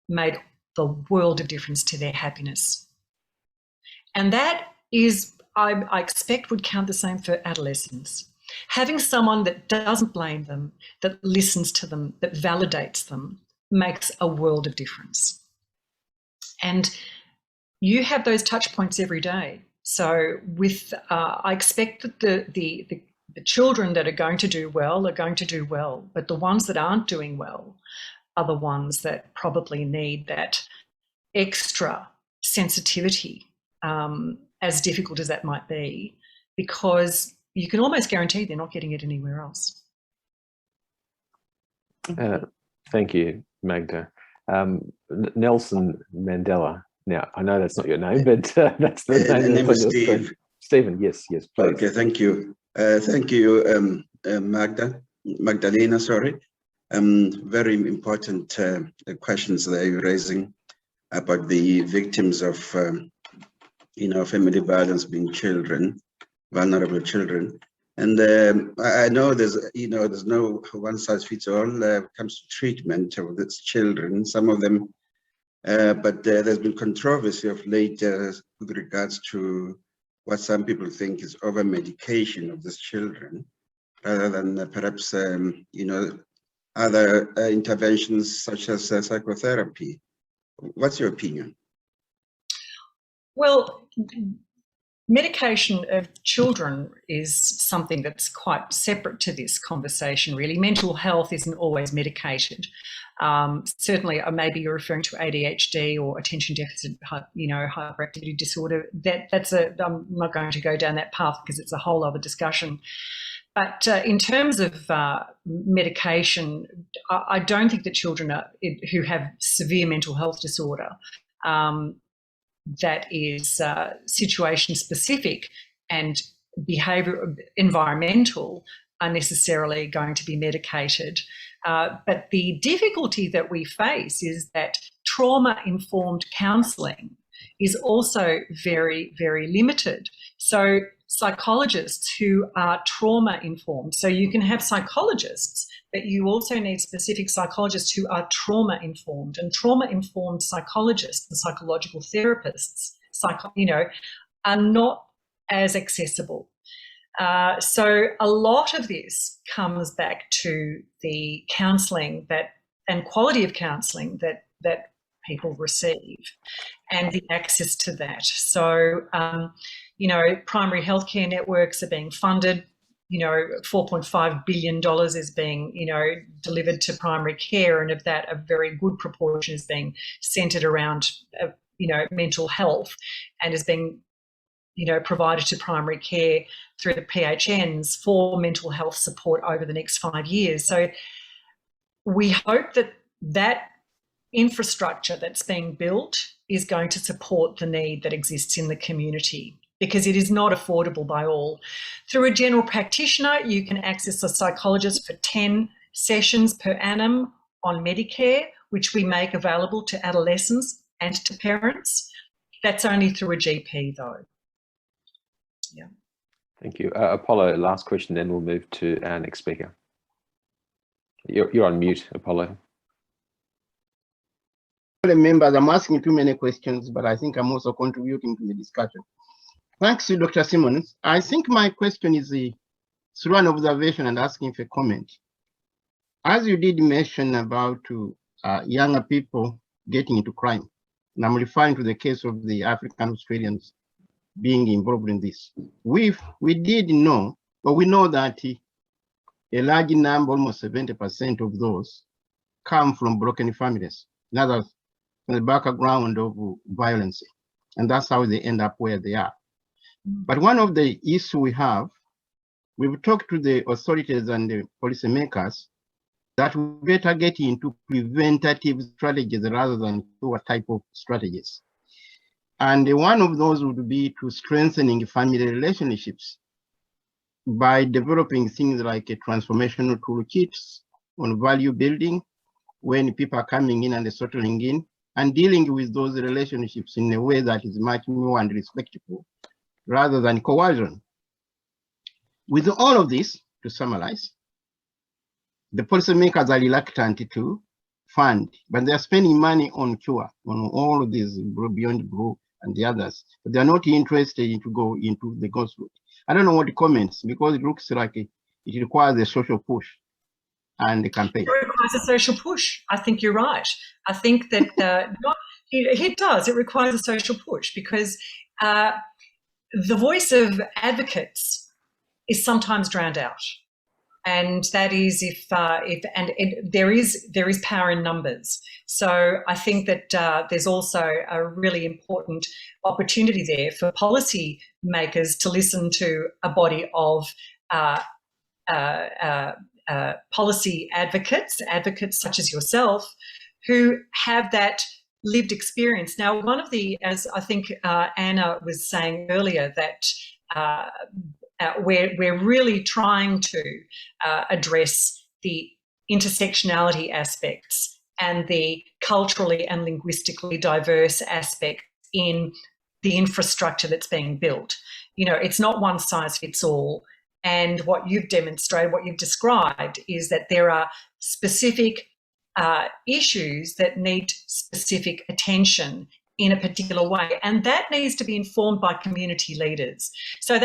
made the world of difference to their happiness. And that is, I expect, would count the same for adolescents. Having someone that doesn't blame them, that listens to them, that validates them, makes a world of difference. And you have those touch points every day. So with, I expect that the children that are going to do well are going to do well, but the ones that aren't doing well are the ones that probably need that extra sensitivity, as difficult as that might be, because you can almost guarantee they're not getting it anywhere else. Thank you, Magda. Nelson Mandela. Now, I know that's not your name, but that's the name. The name is Steve. Stephen, yes, please. Okay, thank you. Thank you, Magdalena, sorry. Very important questions that you're raising about the victims of, family violence being children, vulnerable children. And I know there's no one size fits all when it comes to treatment of these children. Some of them, but there's been controversy of late with regards to what some people think is over-medication of these children, rather than perhaps, other interventions such as psychotherapy. What's your opinion? Well, medication of children is something that's quite separate to this conversation, really. Mental health isn't always medicated. Certainly, maybe you're referring to ADHD or attention deficit, hyperactivity disorder. I'm not going to go down that path because it's a whole other discussion. But in terms of medication, I don't think that children who have severe mental health disorder that is situation specific and environmental are necessarily going to be medicated. But the difficulty that we face is that trauma-informed counselling is also very, very limited. So psychologists who are trauma-informed, so you can have psychologists, but you also need specific psychologists who are trauma-informed, and trauma-informed psychologists and psychological therapists, are not as accessible. So a lot of this comes back to the counselling and quality of counselling that people receive and the access to that. So, primary healthcare networks are being funded. $4.5 billion is being, delivered to primary care, and of that, a very good proportion is being centred around, mental health, and is being, provided to primary care through the PHNs for mental health support over the next 5 years. So we hope that infrastructure that's being built is going to support the need that exists in the community, because it is not affordable by all. Through a general practitioner, you can access a psychologist for 10 sessions per annum on Medicare, which we make available to adolescents and to parents. That's only through a GP though. Yeah. Thank you. Apollo, last question, then we'll move to our next speaker. You're on mute, Apollo. Members, I'm asking too many questions, but I think I'm also contributing to the discussion. Thanks to Dr. Simmons. I think my question is through an observation and asking for a comment. As you did mention about younger people getting into crime, and I'm referring to the case of the African Australians being involved in this. We did know, but we know that a large number, almost 70% of those, come from broken families. In other words, from the background of violence, and that's how they end up where they are. But one of the issues we have, we've talked to the authorities and the policymakers that we better get into preventative strategies rather than pure type of strategies. And one of those would be to strengthening family relationships by developing things like a transformational toolkits on value building when people are coming in and settling in, and dealing with those relationships in a way that is much more and respectful rather than coercion. With all of this, to summarize, the policymakers are reluctant to fund, but they are spending money on cure, on all of these Beyond Blue and the others, but they are not interested in to go into the gospel. I don't know what the comments, because it looks like it requires a social push and the campaign. It requires a social push. I think you're right. I think that it does. It requires a social push because the voice of advocates is sometimes drowned out, and that is there is power in numbers. So I think that there's also a really important opportunity there for policy makers to listen to a body of policy advocates such as yourself, who have that lived experience. Now, one of the, as I think Anna was saying earlier, that we're really trying to address the intersectionality aspects and the culturally and linguistically diverse aspects in the infrastructure that's being built. It's not one size fits all. And what you've demonstrated, what you've described, is that there are specific issues that need specific attention in a particular way, and that needs to be informed by community leaders. So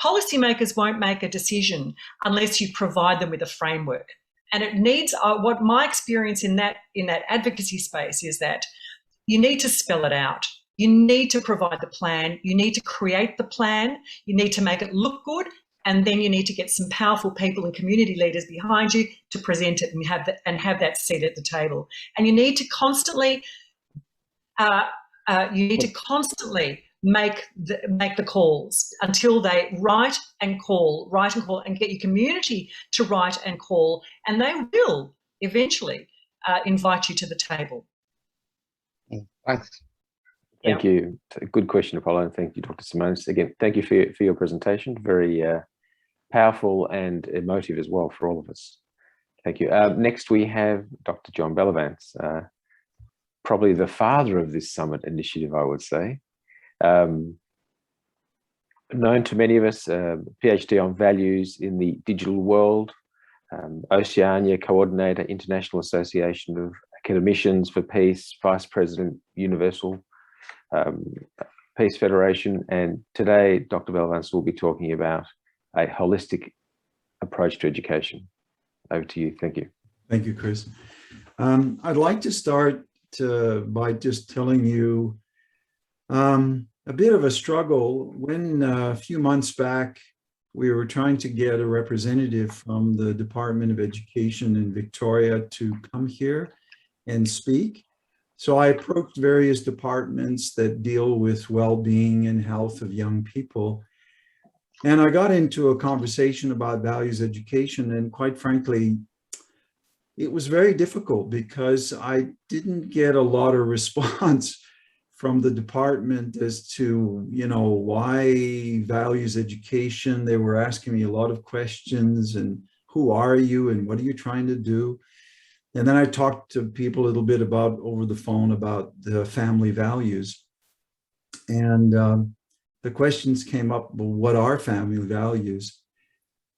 policymakers won't make a decision unless you provide them with a framework. And it needs, what my experience in that advocacy space is that you need to spell it out. You need to provide the plan. You need to create the plan. You need to make it look good. And then you need to get some powerful people and community leaders behind you to present it and have that seat at the table. And you need to constantly make the calls until they write and call, and get your community to write and call, and they will eventually invite you to the table. Thanks. Thank you. Good question, Apollo, and thank you, Dr. Simonis. Again, thank you for your presentation. Very powerful and emotive as well for all of us. Thank you. Next, we have Dr. John Bellavance, probably the father of this summit initiative, I would say. Known to many of us, PhD on values in the digital world, Oceania Coordinator, International Association of Academicians for Peace, Vice President, Universal Peace Federation. And today, Dr. Bellavance will be talking about a holistic approach to education. Over to you. Thank you. Thank you, Chris. I'd like to start by just telling you a bit of a struggle. When a few months back, we were trying to get a representative from the Department of Education in Victoria to come here and speak. So I approached various departments that deal with well-being and health of young people. And I got into a conversation about values education, and quite frankly, it was very difficult because I didn't get a lot of response from the department as to, why values education. They were asking me a lot of questions, and who are you and what are you trying to do? And then I talked to people a little bit over the phone about the family values. And the questions came up, well, what are family values?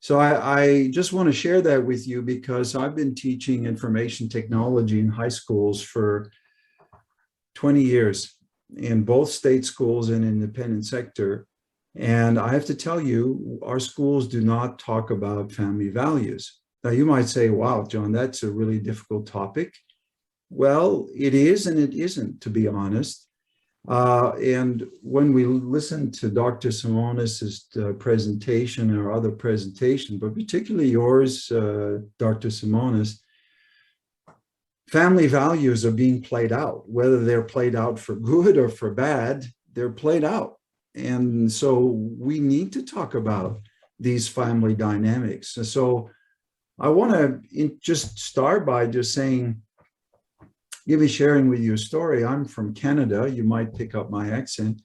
So I just want to share that with you because I've been teaching information technology in high schools for 20 years in both state schools and independent sector. And I have to tell you, our schools do not talk about family values. Now you might say, wow, John, that's a really difficult topic. Well, it is and it isn't, to be honest. And when we listen to Dr. Simonis's presentation or other presentation, but particularly yours, Dr. Simonis, family values are being played out. Whether they're played out for good or for bad, they're played out. And so we need to talk about these family dynamics. And so I want to just start by just saying, sharing with you a story. I'm from Canada. You might pick up my accent.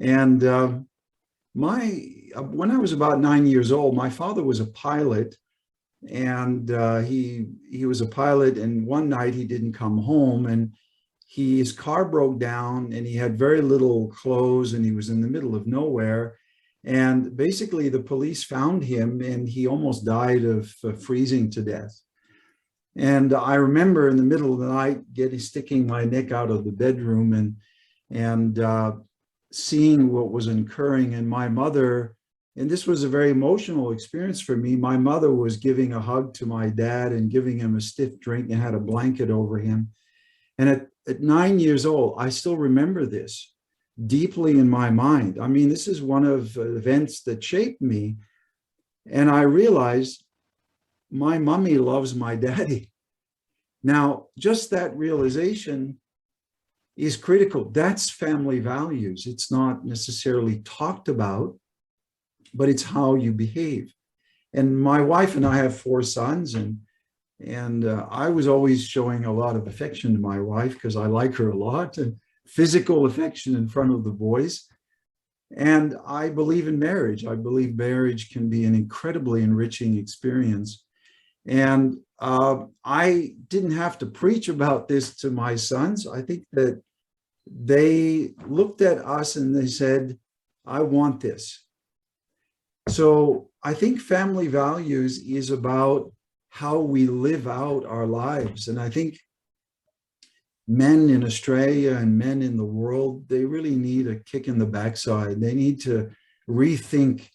And when I was about 9 years old, my father was a pilot, and he was a pilot. And one night he didn't come home, and his car broke down, and he had very little clothes, and he was in the middle of nowhere. And basically, the police found him, and he almost died of freezing to death. And I remember in the middle of the night sticking my neck out of the bedroom and seeing what was occurring. And my mother, and this was a very emotional experience for me, my mother was giving a hug to my dad and giving him a stiff drink and had a blanket over him. And at 9 years old, I still remember this deeply in my mind. I mean, this is one of the events that shaped me. And I realized my mommy loves my daddy. Now, just that realization is critical. That's family values. It's not necessarily talked about, but it's how you behave. And my wife and I have 4 sons, and I was always showing a lot of affection to my wife because I like her a lot, and physical affection in front of the boys. And I believe in marriage. I believe marriage can be an incredibly enriching experience. And I didn't have to preach about this to my sons. I think that they looked at us and they said, I want this. So I think family values is about how we live out our lives. And I think men in Australia and men in the world, they really need a kick in the backside. They need to rethink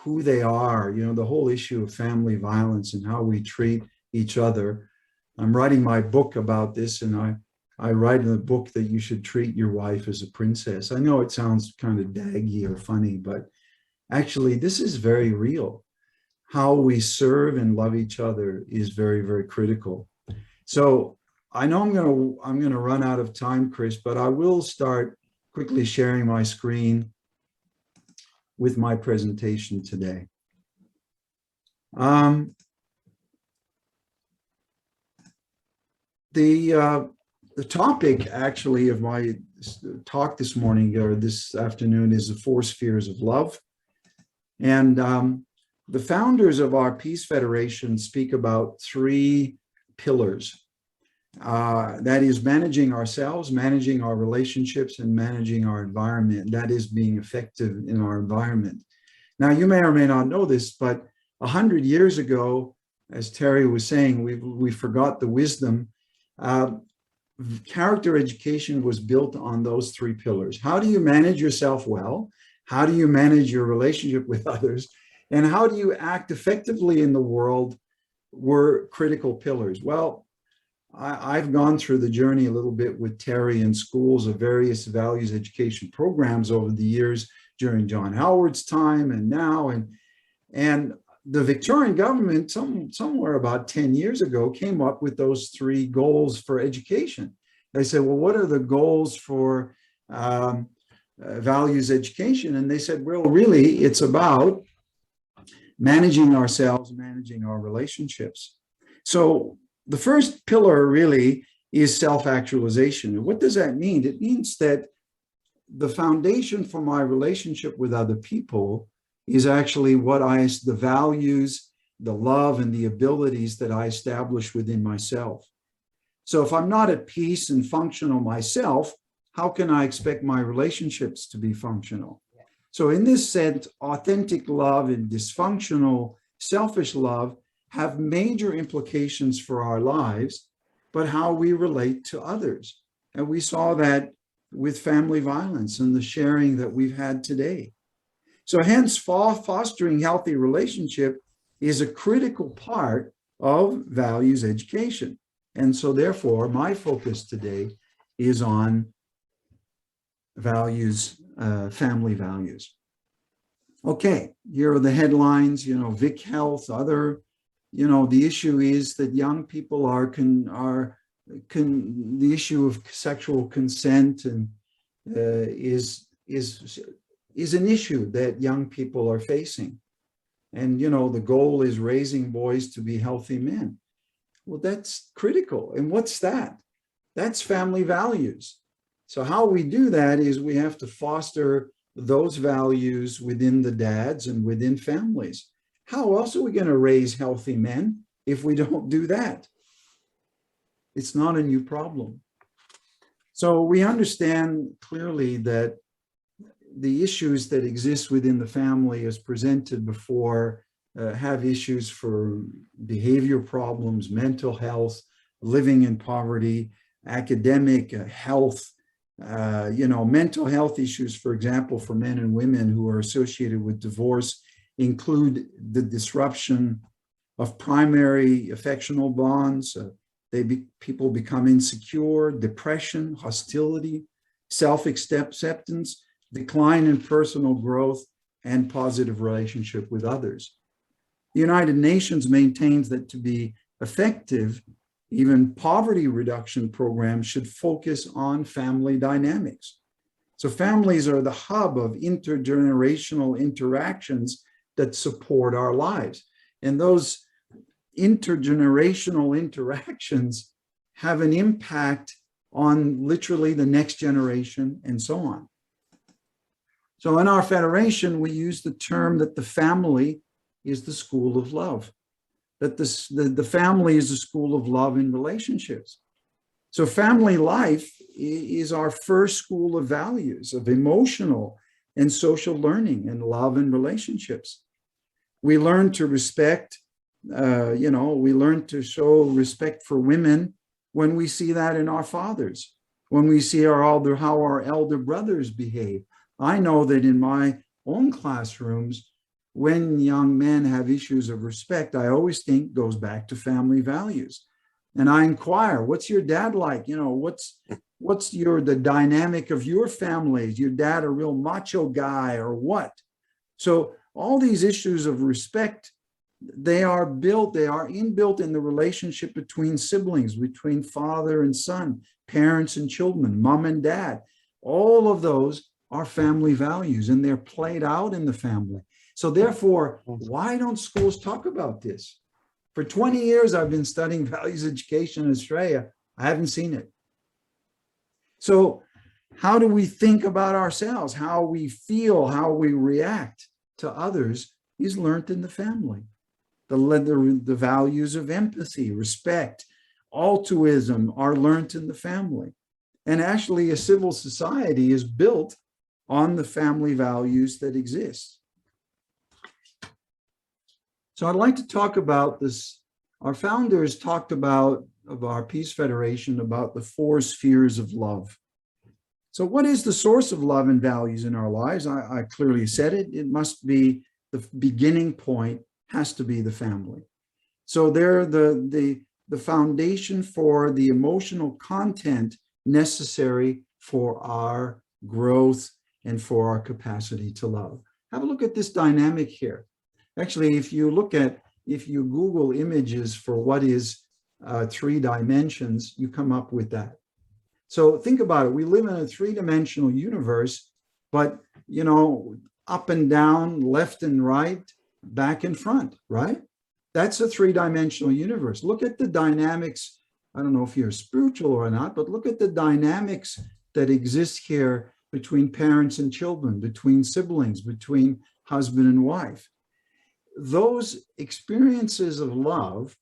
who they are, the whole issue of family violence and how we treat each other. I'm writing my book about this, and I write in the book that you should treat your wife as a princess. I know it sounds kind of daggy or funny, but actually this is very real. How we serve and love each other is very, very critical. So I know I'm gonna run out of time, Chris, but I will start quickly sharing my screen with my presentation today. The topic actually of my talk this morning or this afternoon is the 4 spheres of love. And the founders of our Peace Federation speak about 3 pillars. That is managing ourselves, managing our relationships, and managing our environment. That is being effective in our environment. Now, you may or may not know this, but 100 years ago, as Terry was saying, we forgot the wisdom. Character education was built on those 3 pillars. How do you manage yourself well? How do you manage your relationship with others? And how do you act effectively in the world were critical pillars. Well, I've gone through the journey a little bit with Terry in schools of various values education programs over the years during John Howard's time and now. And the Victorian government, somewhere about 10 years ago, came up with those 3 goals for education. They said, well, what are the goals for values education? And they said, well, really, it's about managing ourselves, managing our relationships. So the first pillar really is self-actualization. And what does that mean? It means that the foundation for my relationship with other people is actually the values, the love, and the abilities that I establish within myself. So if I'm not at peace and functional myself, how can I expect my relationships to be functional? So in this sense, authentic love and dysfunctional, selfish love have major implications for our lives, but how we relate to others. And we saw that with family violence and the sharing that we've had today. So hence, fostering healthy relationship is a critical part of values education. And so therefore, my focus today is on values, family values. Okay, here are the headlines, Vic Health, other, the issue is that young people the issue of sexual consent and is an issue that young people are facing. And, the goal is raising boys to be healthy men. Well, that's critical. And what's that? That's family values. So how we do that is we have to foster those values within the dads and within families. How else are we going to raise healthy men if we don't do that? It's not a new problem. So we understand clearly that the issues that exist within the family as presented before have issues for behavior problems, mental health, living in poverty, academic health, mental health issues, for example, for men and women who are associated with divorce include the disruption of primary affectional bonds. People become insecure, depression, hostility, self-acceptance, decline in personal growth, and positive relationship with others. The United Nations maintains that to be effective, even poverty reduction programs should focus on family dynamics. So families are the hub of intergenerational interactions that support our lives. And those intergenerational interactions have an impact on literally the next generation and so on. So in our federation, we use the term that the family is the school of love, that the family is the school of love in relationships. So family life is our first school of values, of emotional and social learning and love and relationships. We learn to respect, we learn to show respect for women when we see that in our fathers, when we see how our elder brothers behave. I know that in my own classrooms, when young men have issues of respect, I always think goes back to family values. and I inquire, what's your dad like? You know, what's the dynamic of your family? Is your dad a real macho guy or what? So all these issues of respect, they are inbuilt in the relationship between siblings, between father and son, parents and children, mom and dad. All of those are family values, and they're played out in the family. So therefore, why don't schools talk about this? For 20 years, I've been studying values education in Australia. I haven't seen it. So how do we think about ourselves? How we feel, how we react to others is learned in the family. The values of empathy, respect, altruism are learned in the family. And actually, a civil society is built on the family values that exist. So I'd like to talk about this. Our founders talked about, of our Peace Federation, about the 4 spheres of love. So what is the source of love and values in our lives? I clearly said it. It must be, the beginning point has to be the family. So they're the foundation for the emotional content necessary for our growth and for our capacity to love. Have a look at this dynamic here. Actually, if you Google images for what is 3 dimensions, you come up with that. So think about it. We live in a 3-dimensional universe, but, you know, up and down, left and right, back and front, right? That's a 3-dimensional universe. Look at the dynamics. I don't know if you're spiritual or not, but look at the dynamics that exist here between parents and children, between siblings, between husband and wife. Those experiences of love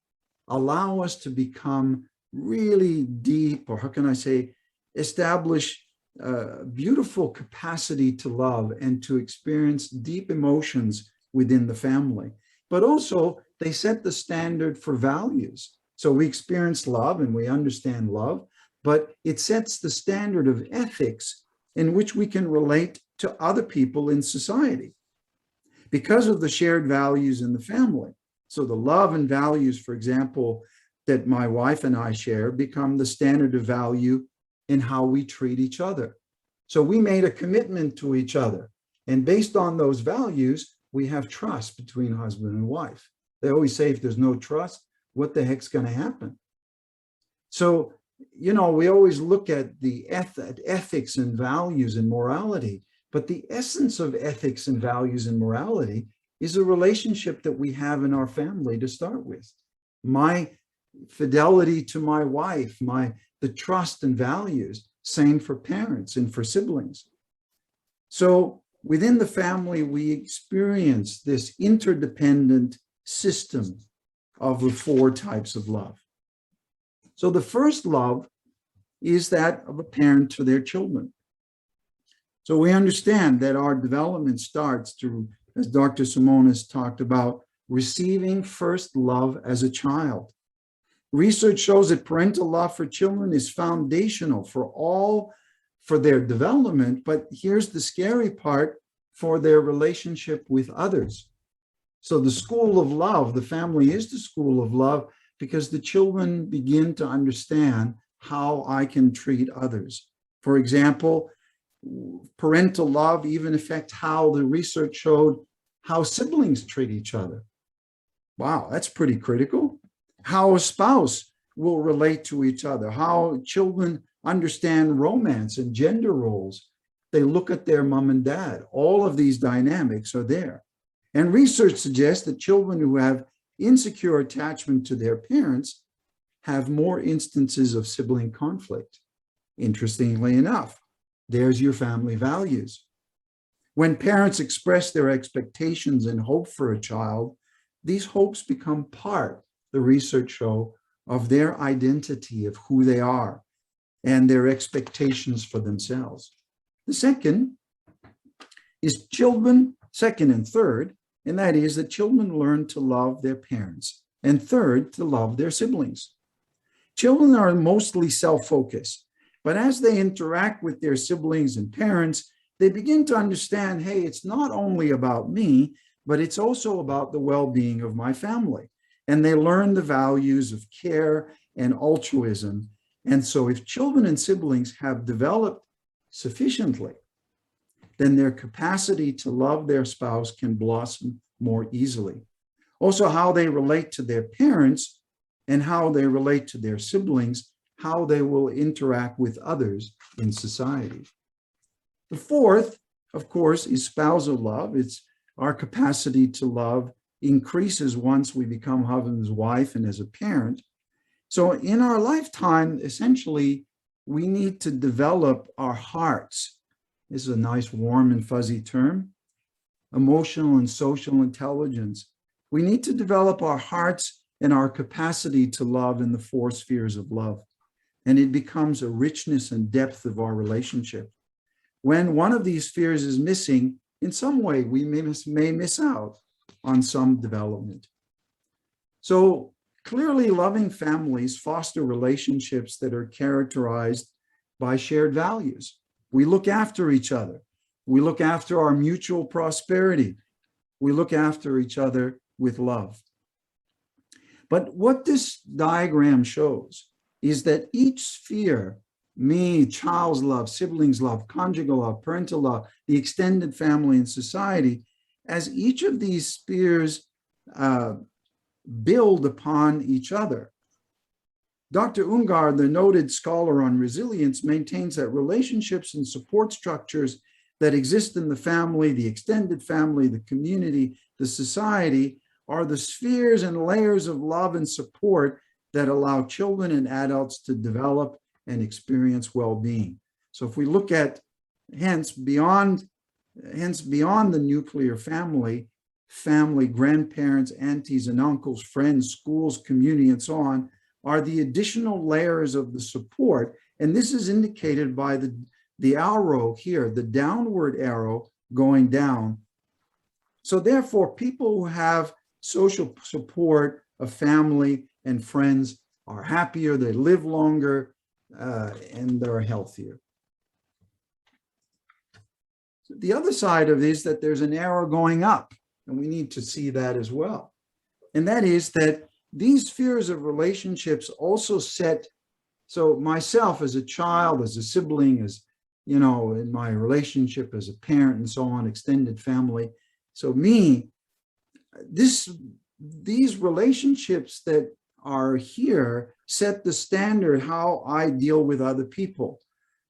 allow us to become really deep, or how can I say, establish a beautiful capacity to love and to experience deep emotions within the family. But also, they set the standard for values. So we experience love and we understand love, but it sets the standard of ethics in which we can relate to other people in society because of the shared values in the family. So the love and values, for example, that my wife and I share become the standard of value in how we treat each other. So we made a commitment to each other. And based on those values, we have trust between husband and wife. They always say, if there's no trust, what the heck's going to happen? So, you know, we always look at the ethics and values and morality, but the essence of ethics and values and morality is a relationship that we have in our family to start with. My fidelity to my wife, the trust and values, same for parents and for siblings. So within the family, we experience this interdependent system of the 4 types of love. So the first love is that of a parent to their children. So we understand that our development starts through, as Dr. Simonis talked about, receiving first love as a child. Research shows that parental love for children is foundational for their development, but here's the scary part, for their relationship with others. So the school of love, the family is the school of love, because the children begin to understand how I can treat others. For example, parental love even affects how the research showed how siblings treat each other. Wow, that's pretty critical. How a spouse will relate to each other, how children understand romance and gender roles. They look at their mom and dad. All of these dynamics are there. And research suggests that children who have insecure attachment to their parents have more instances of sibling conflict. Interestingly enough, there's your family values. When parents express their expectations and hope for a child, these hopes become part, the research show, of their identity of who they are and their expectations for themselves. The second is children, second and third, and that is that children learn to love their parents, and third, to love their siblings. Children are mostly self-focused, but as they interact with their siblings and parents, they begin to understand, hey, it's not only about me, but it's also about the well-being of my family. and they learn the values of care and altruism. And so if children and siblings have developed sufficiently, then their capacity to love their spouse can blossom more easily. Also, how they relate to their parents and how they relate to their siblings, how they will interact with others in society. The fourth, of course, is spousal love. It's our capacity to love increases once we become husband and wife and as a parent. So in our lifetime, essentially, we need to develop our hearts. This is a nice, warm and fuzzy term. Emotional and social intelligence. We need to develop our hearts and our capacity to love in the four spheres of love. And it becomes a richness and depth of our relationship. When one of these spheres is missing, in some way, we may miss out on some development. So clearly, loving families foster relationships that are characterized by shared values. We look after each other. We look after our mutual prosperity. We look after each other with love. But what this diagram shows is that each sphere, me, child's love, siblings love, conjugal love, parental love, the extended family and society, as each of these spheres build upon each other. Dr. Ungar, the noted scholar on resilience, maintains that relationships and support structures that exist in the family, the extended family, the community, the society, are the spheres and layers of love and support that allow children and adults to develop and experience well-being. So if we look at, hence beyond the nuclear family, grandparents, aunties and uncles, friends, schools, community, and so on, are the additional layers of the support. And this is indicated by the arrow here, the downward arrow going down. So therefore, people who have social support of family and friends are happier, they live longer, and they're healthier. The other side of this is that there's an arrow going up, and we need to see that as well. And that is that these spheres of relationships also set, so myself as a child, as a sibling, as, you know, in my relationship as a parent and so on, extended family. So me, these relationships that are here set the standard how I deal with other people.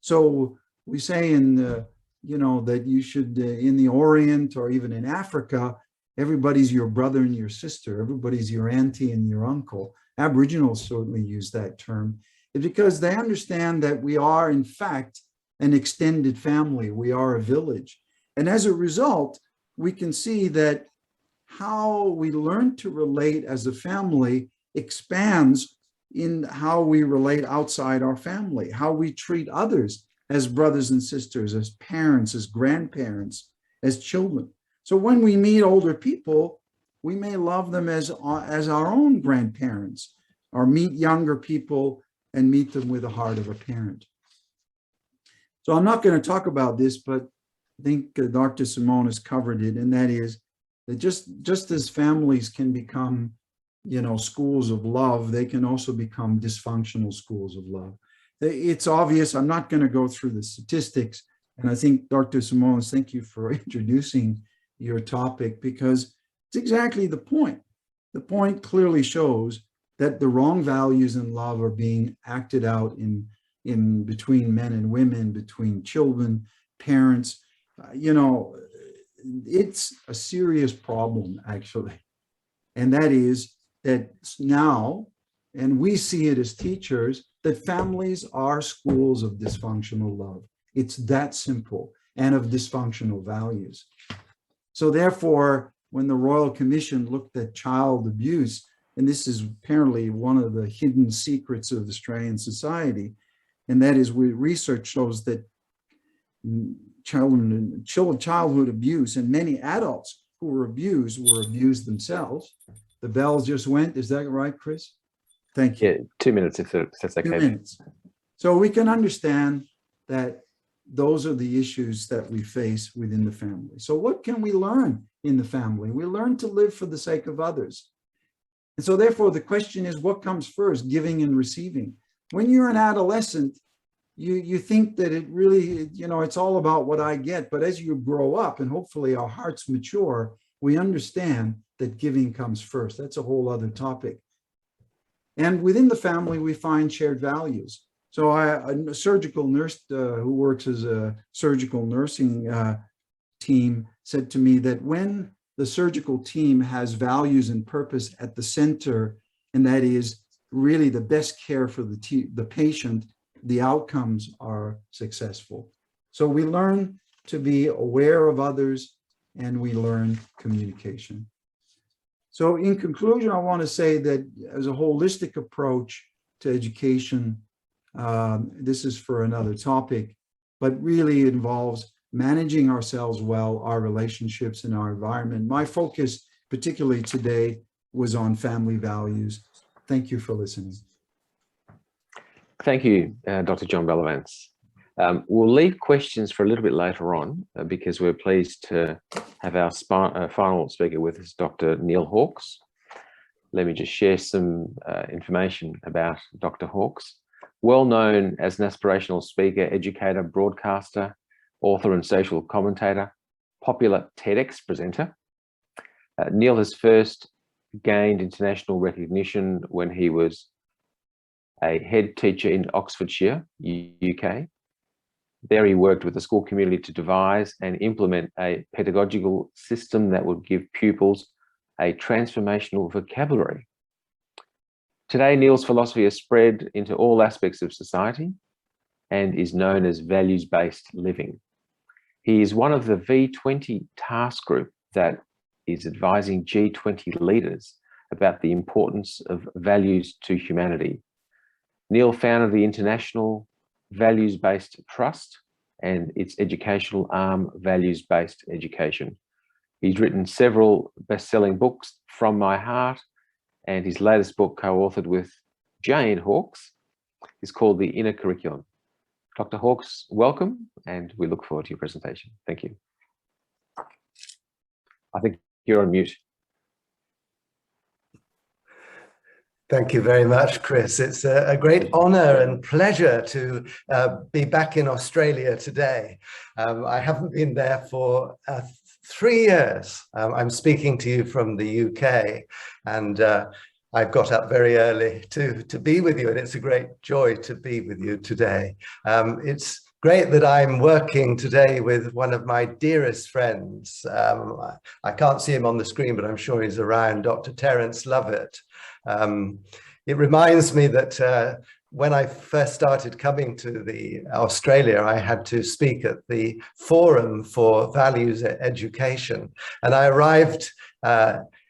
So we say in the, you know, that you should, in the Orient or even in Africa, everybody's your brother and your sister, everybody's your auntie and your uncle. Aboriginals certainly use that term. It's because they understand that we are, in fact, an extended family. We are a village. And as a result, we can see that how we learn to relate as a family expands in how we relate outside our family, how we treat others as brothers and sisters, as parents, as grandparents, as children. So when we meet older people, we may love them as our own grandparents, or meet younger people and meet them with the heart of a parent. So I'm not going to talk about this, but I think Dr. Simone has covered it, and that is that just as families can become, you know, schools of love, they can also become dysfunctional schools of love. It's obvious. I'm not going to go through the statistics, and I think Dr. Simone, thank you for introducing your topic, because it's exactly the point. The point clearly shows that the wrong values in love are being acted out in between men and women, between children, parents. You know, it's a serious problem, actually. And that is that now, and we see it as teachers, that families are schools of dysfunctional love. It's that simple, and of dysfunctional values. So therefore, when the Royal Commission looked at child abuse, and this is apparently one of the hidden secrets of Australian society, and that is research shows that childhood abuse, and many adults who were abused themselves. The bells just went. Is that right, Chris? Thank you. Yeah, 2 minutes if that's okay. 2 minutes. So we can understand that those are the issues that we face within the family. So what can we learn in the family? We learn to live for the sake of others. And so therefore the question is, what comes first, giving and receiving? When you're an adolescent, you think that it really, it's all about what I get. But as you grow up and hopefully our hearts mature, we understand that giving comes first. That's a whole other topic. And within the family, we find shared values. So a surgical nurse who works as a surgical nursing team said to me that when the surgical team has values and purpose at the center, and that is really the best care for the patient, the outcomes are successful. So we learn to be aware of others, and we learn communication. So in conclusion, I want to say that as a holistic approach to education, this is for another topic, but really it involves managing ourselves well, our relationships and our environment. My focus, particularly today, was on family values. Thank you for listening. Thank you, Dr. John Bellavance. We'll leave questions for a little bit later on because we're pleased to have our final speaker with us, Dr. Neil Hawkes. Let me just share some information about Dr. Hawkes. Well known as an aspirational speaker, educator, broadcaster, author and social commentator, popular TEDx presenter. Neil has first gained international recognition when he was a head teacher in Oxfordshire, UK. There he worked with the school community to devise and implement a pedagogical system that would give pupils a transformational vocabulary. Today, Neil's philosophy has spread into all aspects of society and is known as values-based living. He is one of the V20 task group that is advising G20 leaders about the importance of values to humanity. Neil founded the International Values-Based Trust and its educational arm, Values-Based Education. He's written several best-selling books, From My Heart, and his latest book, co-authored with Jane Hawkes, is called The Inner Curriculum. Dr. Hawkes, welcome, and we look forward to your presentation. Thank you. I think you're on mute. Thank you very much, Chris. It's a great honour and pleasure to be back in Australia today. I haven't been there for 3 years. I'm speaking to you from the UK, and I've got up very early to be with you, and it's a great joy to be with you today. It's great that I'm working today with one of my dearest friends. I can't see him on the screen, but I'm sure he's around, Dr. Terence Lovett. It reminds me that when I first started coming to Australia, I had to speak at the Forum for Values Education. And I arrived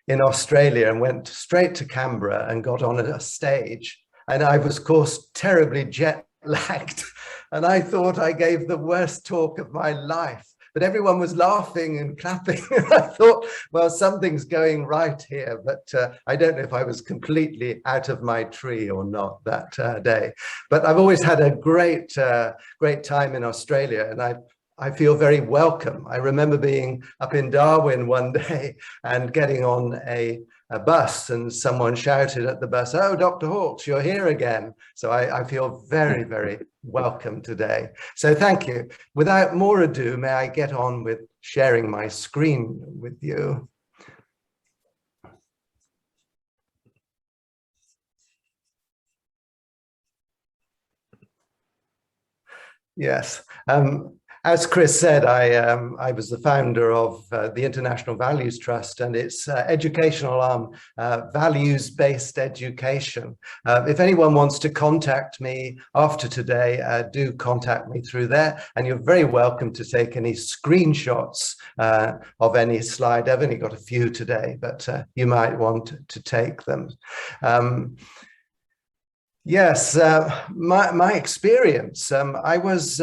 in Australia and went straight to Canberra and got on a stage. And I was, of course, terribly jet lagged. And I thought I gave the worst talk of my life. But everyone was laughing and clapping. I thought, well, something's going right here. But I don't know if I was completely out of my tree or not that day. But I've always had a great time in Australia, and I feel very welcome. I remember being up in Darwin one day and getting on a bus, and someone shouted at the bus, "Oh, Dr. Hawkes, you're here again." So I feel very, very welcome today. So thank you. Without more ado, may I get on with sharing my screen with you? Yes. As Chris said, I was the founder of the International Values Trust and its educational arm, Values-Based Education. If anyone wants to contact me after today, do contact me through there, and you're very welcome to take any screenshots of any slide. I've only got a few today, but you might want to take them. Yes, my experience, I was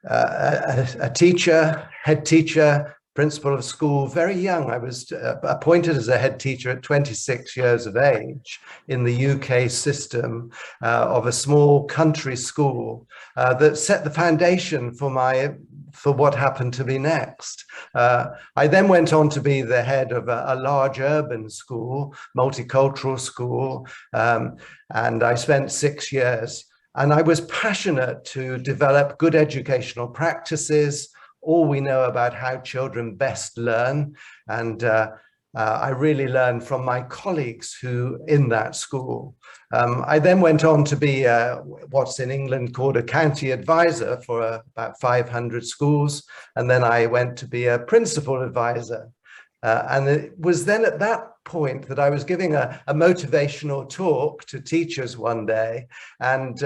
a teacher, head teacher, principal of school, very young. I was appointed as a head teacher at 26 years of age in the UK system of a small country school that set the foundation for my for what happened to me next. I then went on to be the head of a large urban school, multicultural school, and I spent 6 years. And I was passionate to develop good educational practices, all we know about how children best learn. And I really learned from my colleagues who in that school. I then went on to be what's in England called a county advisor for about 500 schools. And then I went to be a principal advisor. And it was then at that point that I was giving a motivational talk to teachers one day. And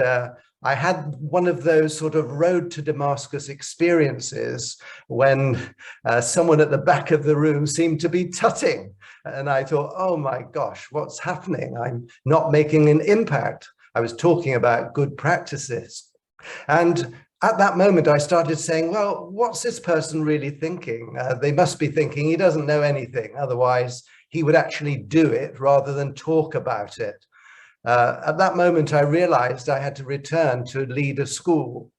I had one of those sort of road to Damascus experiences when someone at the back of the room seemed to be tutting. And I thought, oh my gosh, what's happening? I'm not making an impact. I was talking about good practices. And at that moment, I started saying, well, what's this person really thinking? They must be thinking he doesn't know anything. Otherwise, he would actually do it rather than talk about it. At that moment, I realized I had to return to lead a school.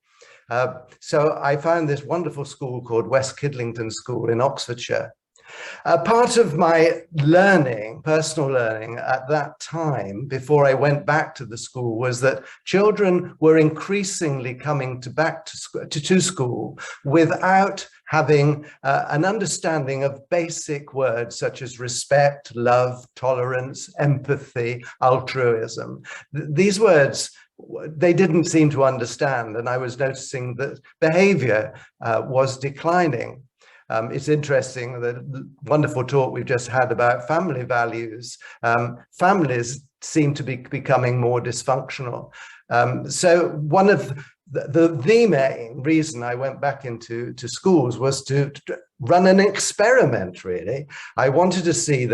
So I found this wonderful school called West Kidlington School in Oxfordshire. Part of my learning, personal learning at that time, before I went back to the school, was that children were increasingly coming back to school without having an understanding of basic words such as respect, love, tolerance, empathy, altruism. These words they didn't seem to understand, and I was noticing that behavior was declining. It's interesting, the wonderful talk we've just had about family values. Families seem to be becoming more dysfunctional. So one of the main reason I went back into schools was to run an experiment, really. I wanted to see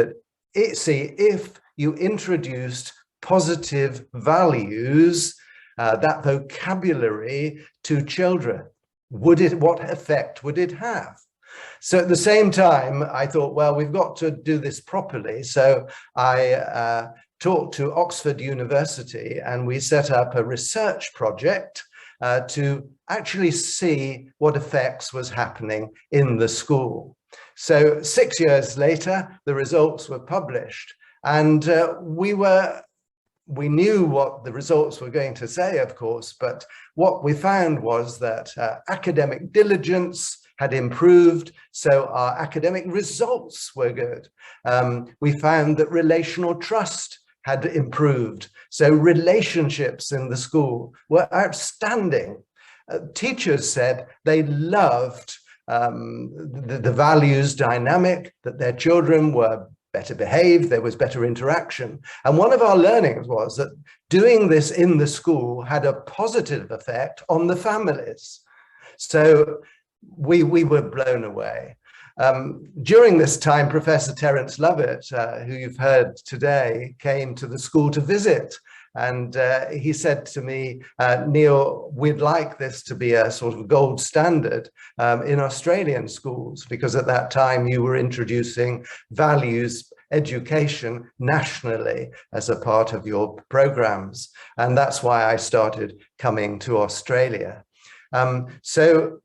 if you introduced positive values, that vocabulary to children, what effect would it have? So at the same time, I thought, well, we've got to do this properly. So I talked to Oxford University and we set up a research project to actually see what effects was happening in the school. So 6 years later, the results were published, and we knew what the results were going to say, of course, but what we found was that academic diligence had improved, so our academic results were good. We found that relational trust had improved, so relationships in the school were outstanding. Teachers said they loved the values dynamic, that their children were better behaved, there was better interaction. And one of our learnings was that doing this in the school had a positive effect on the families. So we were blown away. During this time, Professor Terence Lovett, who you've heard today, came to the school to visit. And he said to me, Neil, we'd like this to be a sort of gold standard in Australian schools, because at that time you were introducing values education nationally as a part of your programs. And that's why I started coming to Australia. So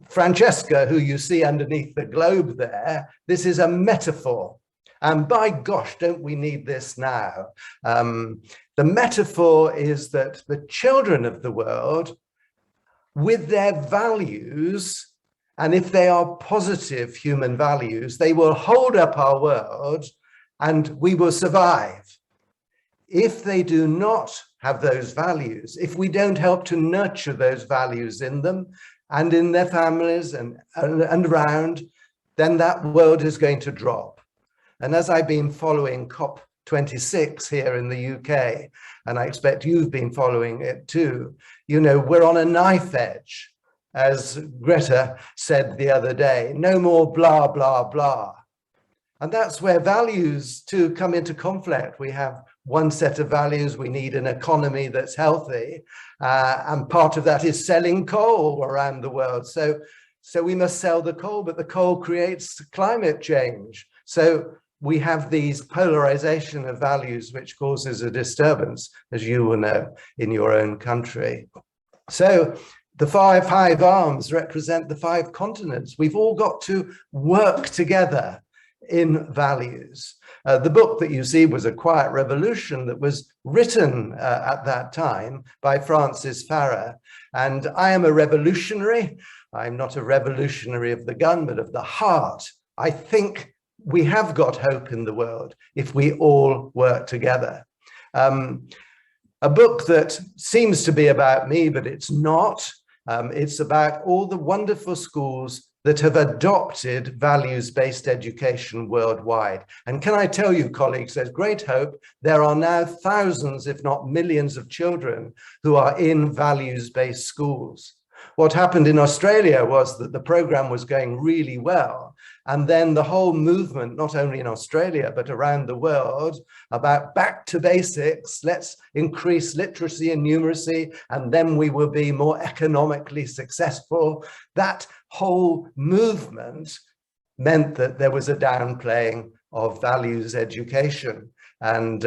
Francesca, who you see underneath the globe there, this is a metaphor. And by gosh, don't we need this now? The metaphor is that the children of the world, with their values, and if they are positive human values, they will hold up our world and we will survive. If they do not have those values, if we don't help to nurture those values in them and in their families and around, then that world is going to drop. And as I've been following COP26 here in the UK, and I expect you've been following it too, you know, we're on a knife edge. As Greta said the other day, no more blah, blah, blah. And that's where values too come into conflict. We have one set of values, we need an economy that's healthy, and part of that is selling coal around the world. So we must sell the coal, but the coal creates climate change. So we have these polarization of values, which causes a disturbance, as you will know, in your own country. So The five arms represent the 5 continents. We've all got to work together in values. The book that you see was A Quiet Revolution, that was written at that time by Francis Farrer. And I am a revolutionary. I'm not a revolutionary of the gun, but of the heart. I think we have got hope in the world if we all work together. A book that seems to be about me, but it's not. It's about all the wonderful schools that have adopted values-based education worldwide. And can I tell you, colleagues, there's great hope. There are now thousands, if not millions, of children who are in values-based schools. What happened in Australia was that the program was going really well. And then the whole movement, not only in Australia, but around the world, about back to basics, let's increase literacy and numeracy, and then we will be more economically successful. That whole movement meant that there was a downplaying of values education. And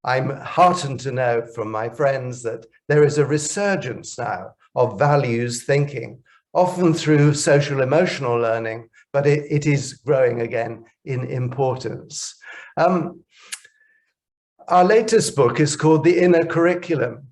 I'm heartened to know from my friends that there is a resurgence now of values thinking, often through social emotional learning, but it is growing again in importance. Our latest book is called The Inner Curriculum.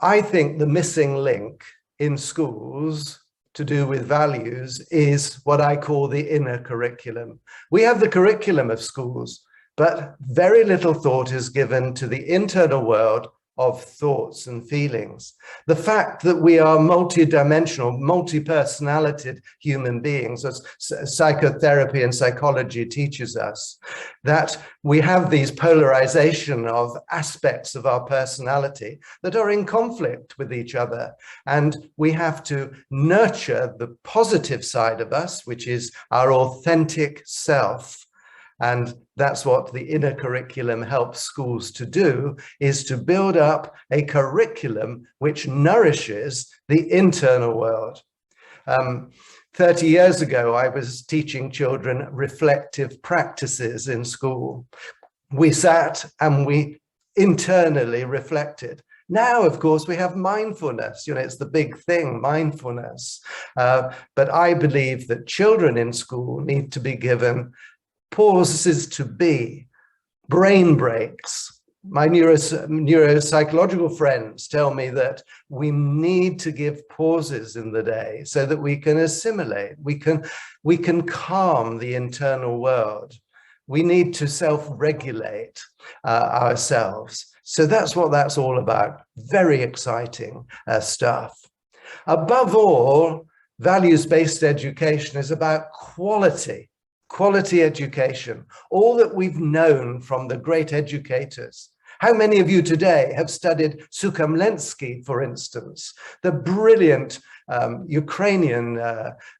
I think the missing link in schools to do with values is what I call the inner curriculum. We have the curriculum of schools, but very little thought is given to the internal world of thoughts and feelings. The fact that we are multidimensional, multi-personality human beings, as psychotherapy and psychology teaches us, that we have these polarization of aspects of our personality that are in conflict with each other. And we have to nurture the positive side of us, which is our authentic self. And that's what the inner curriculum helps schools to do, is to build up a curriculum which nourishes the internal world. 30 years ago, I was teaching children reflective practices in school. We sat and we internally reflected. Now, of course, we have mindfulness. It's the big thing, mindfulness. But I believe that children in school need to be given pauses to be, brain breaks. My neuropsychological friends tell me that we need to give pauses in the day so that we can assimilate, we can calm the internal world. We need to self-regulate ourselves. So that's what that's all about. Very exciting stuff. Above all, values-based education is about quality education, all that we've known from the great educators. How many of you today have studied Sukhomlensky, for instance, the brilliant Ukrainian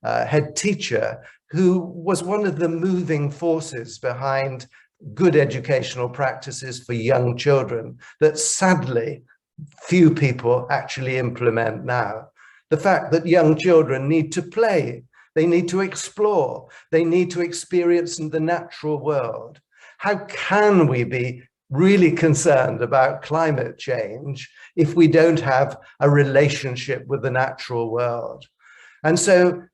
head teacher who was one of the moving forces behind good educational practices for young children that sadly few people actually implement now? The fact that young children need to play, they need to explore, they need to experience the natural world. How can we be really concerned about climate change if we don't have a relationship with the natural world? And so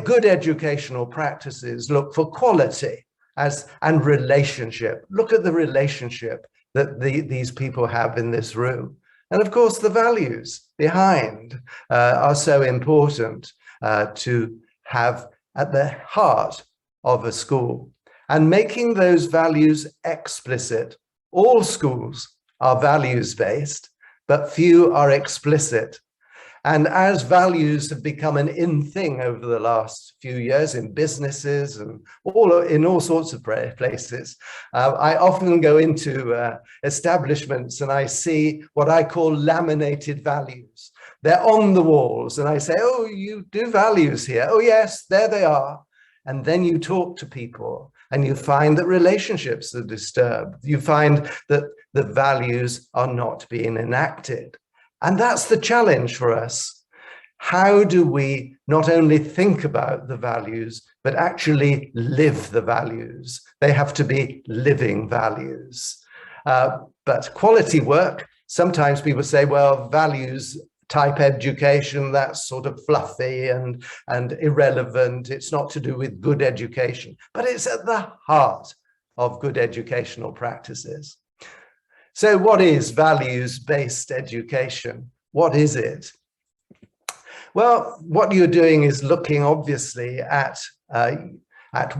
good educational practices look for quality and relationship. Look at the relationship that these people have in this room. And of course, the values behind are so important to have at the heart of a school, and making those values explicit. All schools are values-based, but few are explicit. And as values have become an in thing over the last few years in businesses and in all sorts of places, I often go into establishments and I see what I call laminated values. They're on the walls and I say, oh, you do values here. Oh yes, there they are. And then you talk to people and you find that relationships are disturbed. You find that the values are not being enacted. And that's the challenge for us. How do we not only think about the values, but actually live the values? They have to be living values. But quality work, sometimes people say, well, values type education, that's sort of fluffy and irrelevant. It's not to do with good education, but it's at the heart of good educational practices. So what is values-based education? What is it? Well, what you're doing is looking obviously at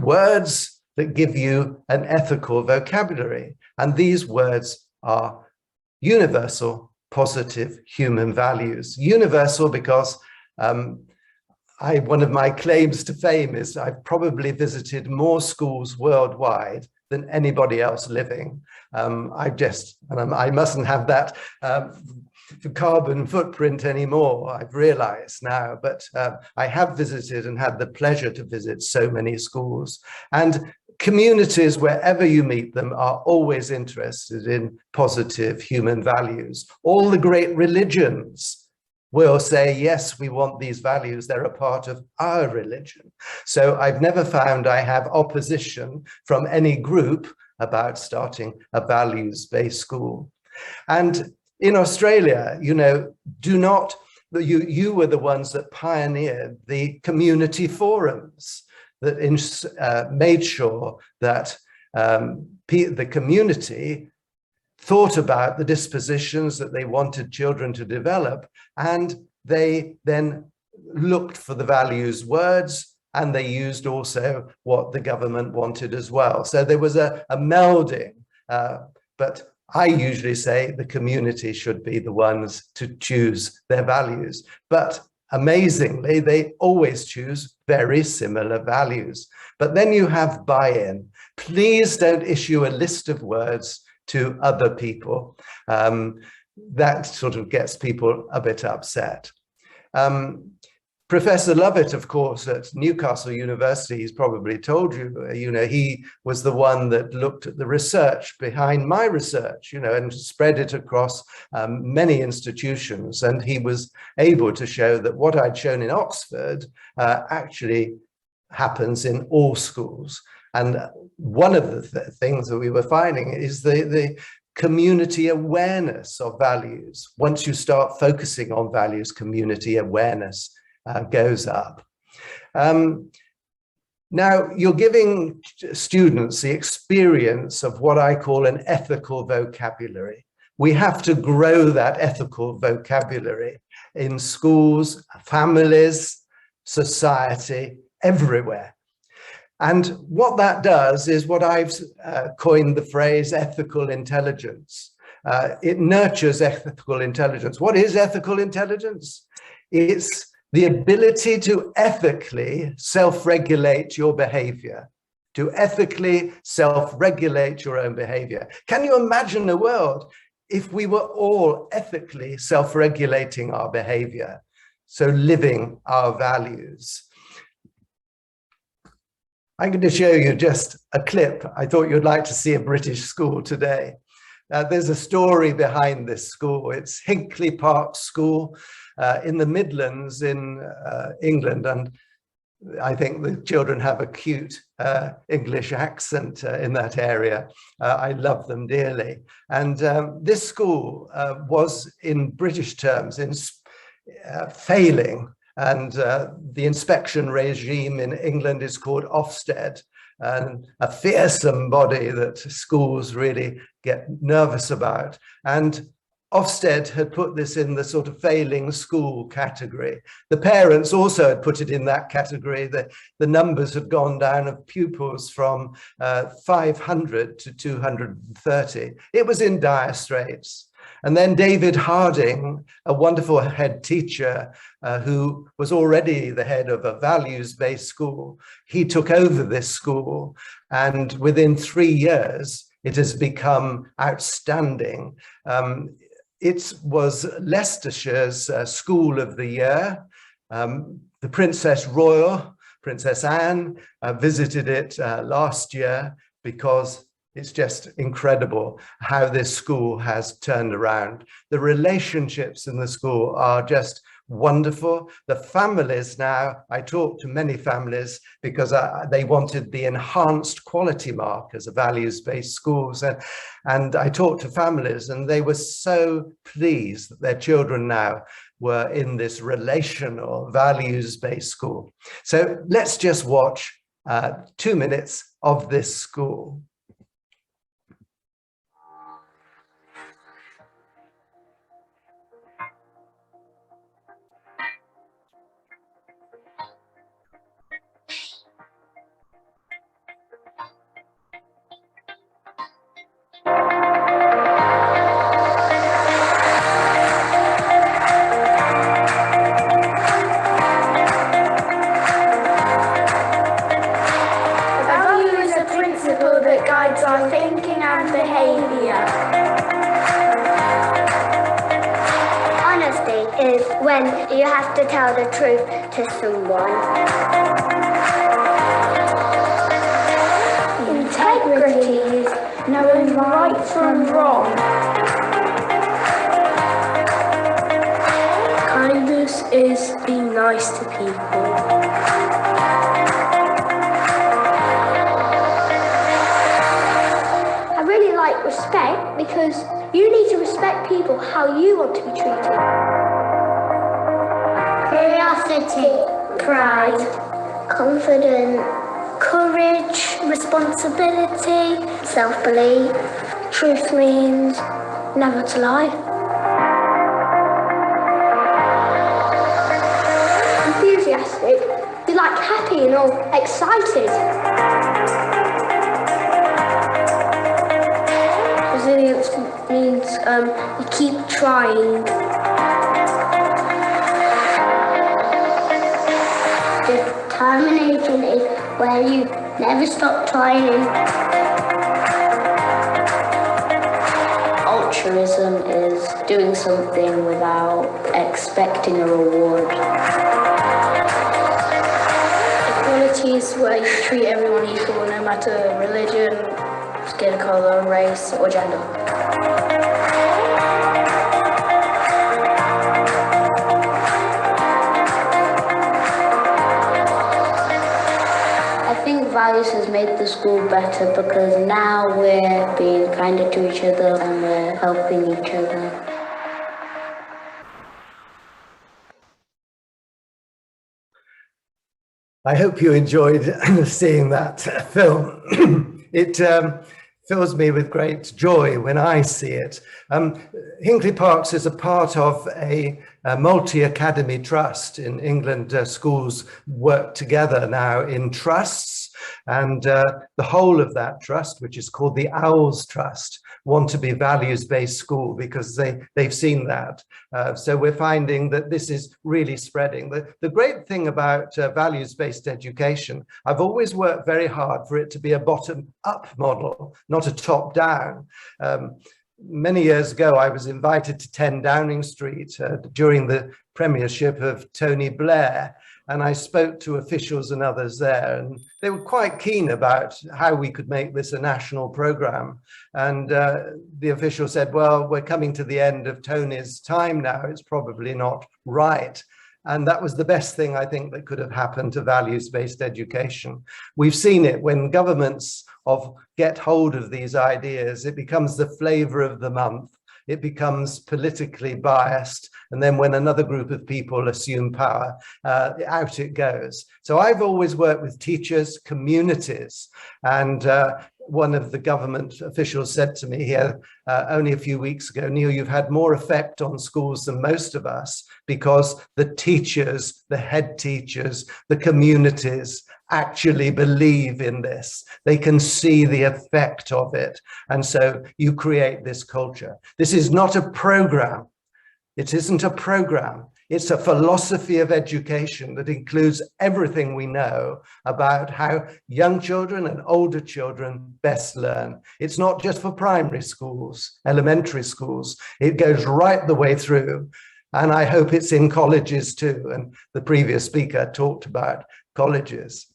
words that give you an ethical vocabulary. And these words are universal, positive human values. Universal because one of my claims to fame is I've probably visited more schools worldwide than anybody else living. I mustn't have that carbon footprint anymore, I've realized now, but I have visited and had the pleasure to visit so many schools. And communities, wherever you meet them, are always interested in positive human values. All the great religions will say, yes, we want these values. They're a part of our religion. So I've never found I have opposition from any group about starting a values-based school. And in Australia, you know, you were the ones that pioneered the community forums that made sure that the community thought about the dispositions that they wanted children to develop, and they then looked for the values words, and they used also what the government wanted as well. So there was a melding, but I usually say the community should be the ones to choose their values. But amazingly, they always choose very similar values. But then you have buy-in. Please don't issue a list of words to other people. That sort of gets people a bit upset. Professor Lovett, of course, at Newcastle University, he's probably told you, you know, he was the one that looked at the research behind my research, you know, and spread it across many institutions. And he was able to show that what I'd shown in Oxford actually happens in all schools. And one of the things that we were finding is the community awareness of values. Once you start focusing on values, community awareness goes up. Now, you're giving students the experience of what I call an ethical vocabulary. We have to grow that ethical vocabulary in schools, families, society, everywhere. And what that does is what I've coined the phrase ethical intelligence. It nurtures ethical intelligence. What is ethical intelligence? It's the ability to ethically self-regulate your behavior, to ethically self-regulate your own behavior. Can you imagine a world if we were all ethically self-regulating our behavior, so living our values? I'm going to show you just a clip. I thought you'd like to see a British school today. There's a story behind this school. It's Hinkley Park School in the Midlands in England. And I think the children have a cute English accent in that area. I love them dearly. And this school was, in British terms, failing. And the inspection regime in England is called Ofsted, and a fearsome body that schools really get nervous about. And Ofsted had put this in the sort of failing school category. The parents also had put it in that category. The numbers had gone down of pupils from 500 to 230. It was in dire straits. And then David Harding, a wonderful head teacher who was already the head of a values-based school, he took over this school, and within 3 years, it has become outstanding. It was Leicestershire's School of the Year. The Princess Royal, Princess Anne, visited it last year because it's just incredible how this school has turned around. The relationships in the school are just wonderful. The families now, I talked to many families because they wanted the enhanced quality mark as a values-based schools. And I talked to families and they were so pleased that their children now were in this relational, values-based school. So let's just watch 2 minutes of this school. Our thinking and behaviour. Honesty is when you have to tell the truth to someone. Integrity is knowing right from wrong. Kindness is being nice to people. Respect, because you need to respect people how you want to be treated. Curiosity, pride, confidence, courage, responsibility, self-belief. Truth means never to lie. Enthusiastic, you're like happy and all excited. Resilience means you keep trying. Determination is where you never stop trying. Altruism is doing something without expecting a reward. Equality is where you treat everyone equal, no matter religion, skin colour, race or gender. I think values has made the school better because now we're being kinder to each other and we're helping each other. I hope you enjoyed seeing that film. It fills me with great joy when I see it. Hinkley Parks is a part of a multi-academy trust in England. Schools work together now in trusts, and the whole of that trust, which is called the Owls Trust, want to be values-based school because they've seen that. So we're finding that this is really spreading. The great thing about values-based education, I've always worked very hard for it to be a bottom-up model, not a top-down. Many years ago, I was invited to 10 Downing Street during the premiership of Tony Blair, and I spoke to officials and others there, and they were quite keen about how we could make this a national program. And the official said, well, we're coming to the end of Tony's time now, it's probably not right. And that was the best thing I think that could have happened to values-based education. We've seen it when governments get hold of these ideas, it becomes the flavor of the month. It becomes politically biased. And then when another group of people assume power, out it goes. So I've always worked with teachers, communities, and one of the government officials said to me here only a few weeks ago, Neil, you've had more effect on schools than most of us because the teachers, the head teachers, the communities actually believe in this. They can see the effect of it. And so you create this culture. This is not a program. It isn't a program. It's a philosophy of education that includes everything we know about how young children and older children best learn. It's not just for primary schools, elementary schools. It goes right the way through. And I hope it's in colleges too. And the previous speaker talked about colleges.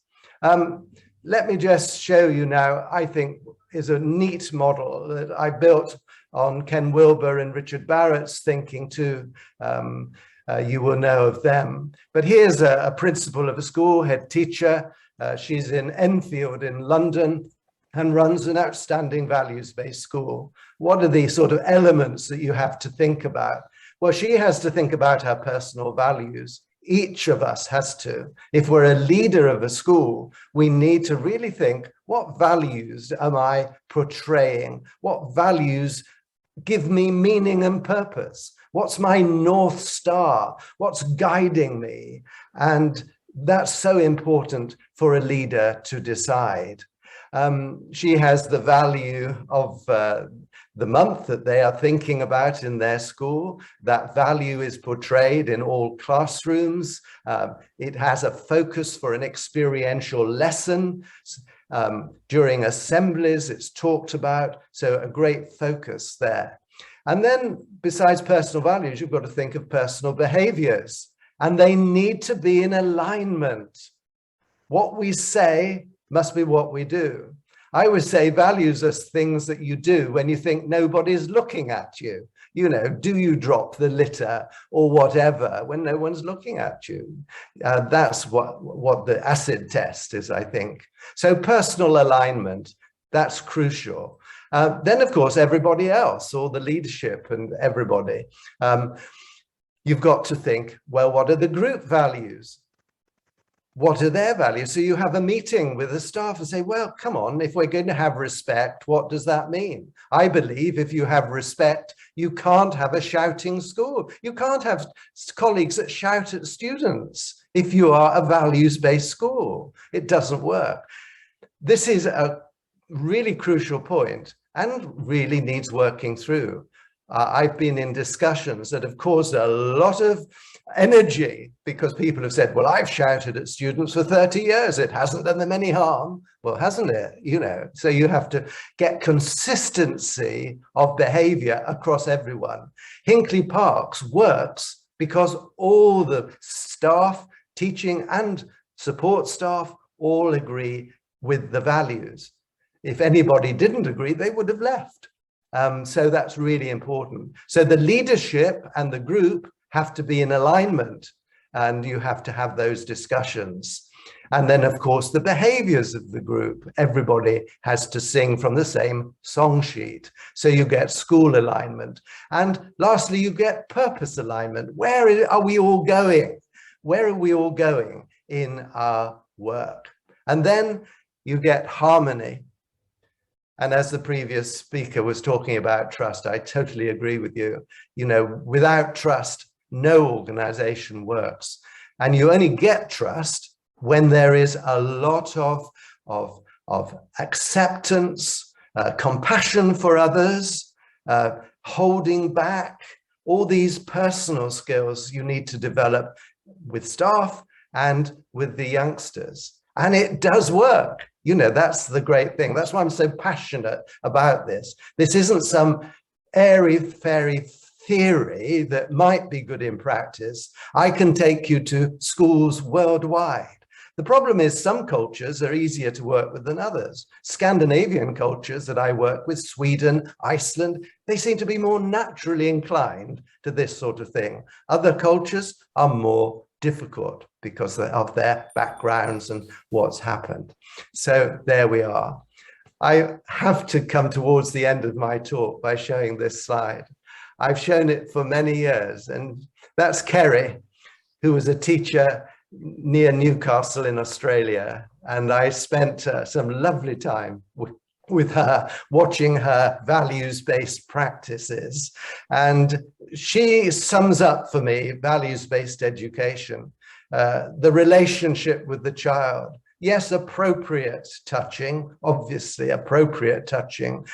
Let me just show you now, I think is a neat model that I built on Ken Wilber and Richard Barrett's thinking too. You will know of them. But here's a principal of a school, head teacher. She's in Enfield in London and runs an outstanding values-based school. What are the sort of elements that you have to think about? Well, she has to think about her personal values. Each of us has to. If we're a leader of a school, we need to really think, what values am I portraying? What values give me meaning and purpose? What's my North Star? What's guiding me? And that's so important for a leader to decide. She has the value of the month that they are thinking about in their school. That value is portrayed in all classrooms. It has a focus for an experiential lesson. During assemblies, it's talked about, so a great focus there. And then besides personal values, you've got to think of personal behaviors, and they need to be in alignment. What we say must be what we do. I would say values are things that you do when you think nobody's looking at you. You know, do you drop the litter or whatever when no one's looking at you? That's what the acid test is, I think. So personal alignment, that's crucial. Then, of course, everybody else, all the leadership and everybody. You've got to think, well, what are the group values? What are their values? So you have a meeting with the staff and say, well, come on, if we're going to have respect, what does that mean? I believe if you have respect, you can't have a shouting school. You can't have colleagues that shout at students if you are a values-based school. It doesn't work. This is a really crucial point and really needs working through. I've been in discussions that have caused a lot of energy because people have said, well, I've shouted at students for 30 years. It hasn't done them any harm. Well, hasn't it? You know, so you have to get consistency of behavior across everyone. Hinkley Parks works because all the staff, teaching and support staff all agree with the values. If anybody didn't agree, they would have left. So that's really important. So the leadership and the group have to be in alignment, and you have to have those discussions. And then, of course, the behaviors of the group. Everybody has to sing from the same song sheet. So you get school alignment. And lastly, you get purpose alignment. Where are we all going? Where are we all going in our work? And then you get harmony. And as the previous speaker was talking about trust, I totally agree with you. You know, without trust, no organization works. And you only get trust when there is a lot of acceptance, compassion for others, holding back, all these personal skills you need to develop with staff and with the youngsters. And it does work. You know, that's the great thing. That's why I'm so passionate about this. This isn't some airy-fairy theory that might be good in practice. I can take you to schools worldwide. The problem is some cultures are easier to work with than others. Scandinavian cultures that I work with, Sweden, Iceland, they seem to be more naturally inclined to this sort of thing. Other cultures are more difficult because of their backgrounds and what's happened. So there we are. I have to come towards the end of my talk by showing this slide. I've shown it for many years, and that's Kerry, who was a teacher near Newcastle in Australia. And I spent some lovely time with her, watching her values-based practices. And she sums up for me values-based education, the relationship with the child. Yes, appropriate touching, obviously appropriate touching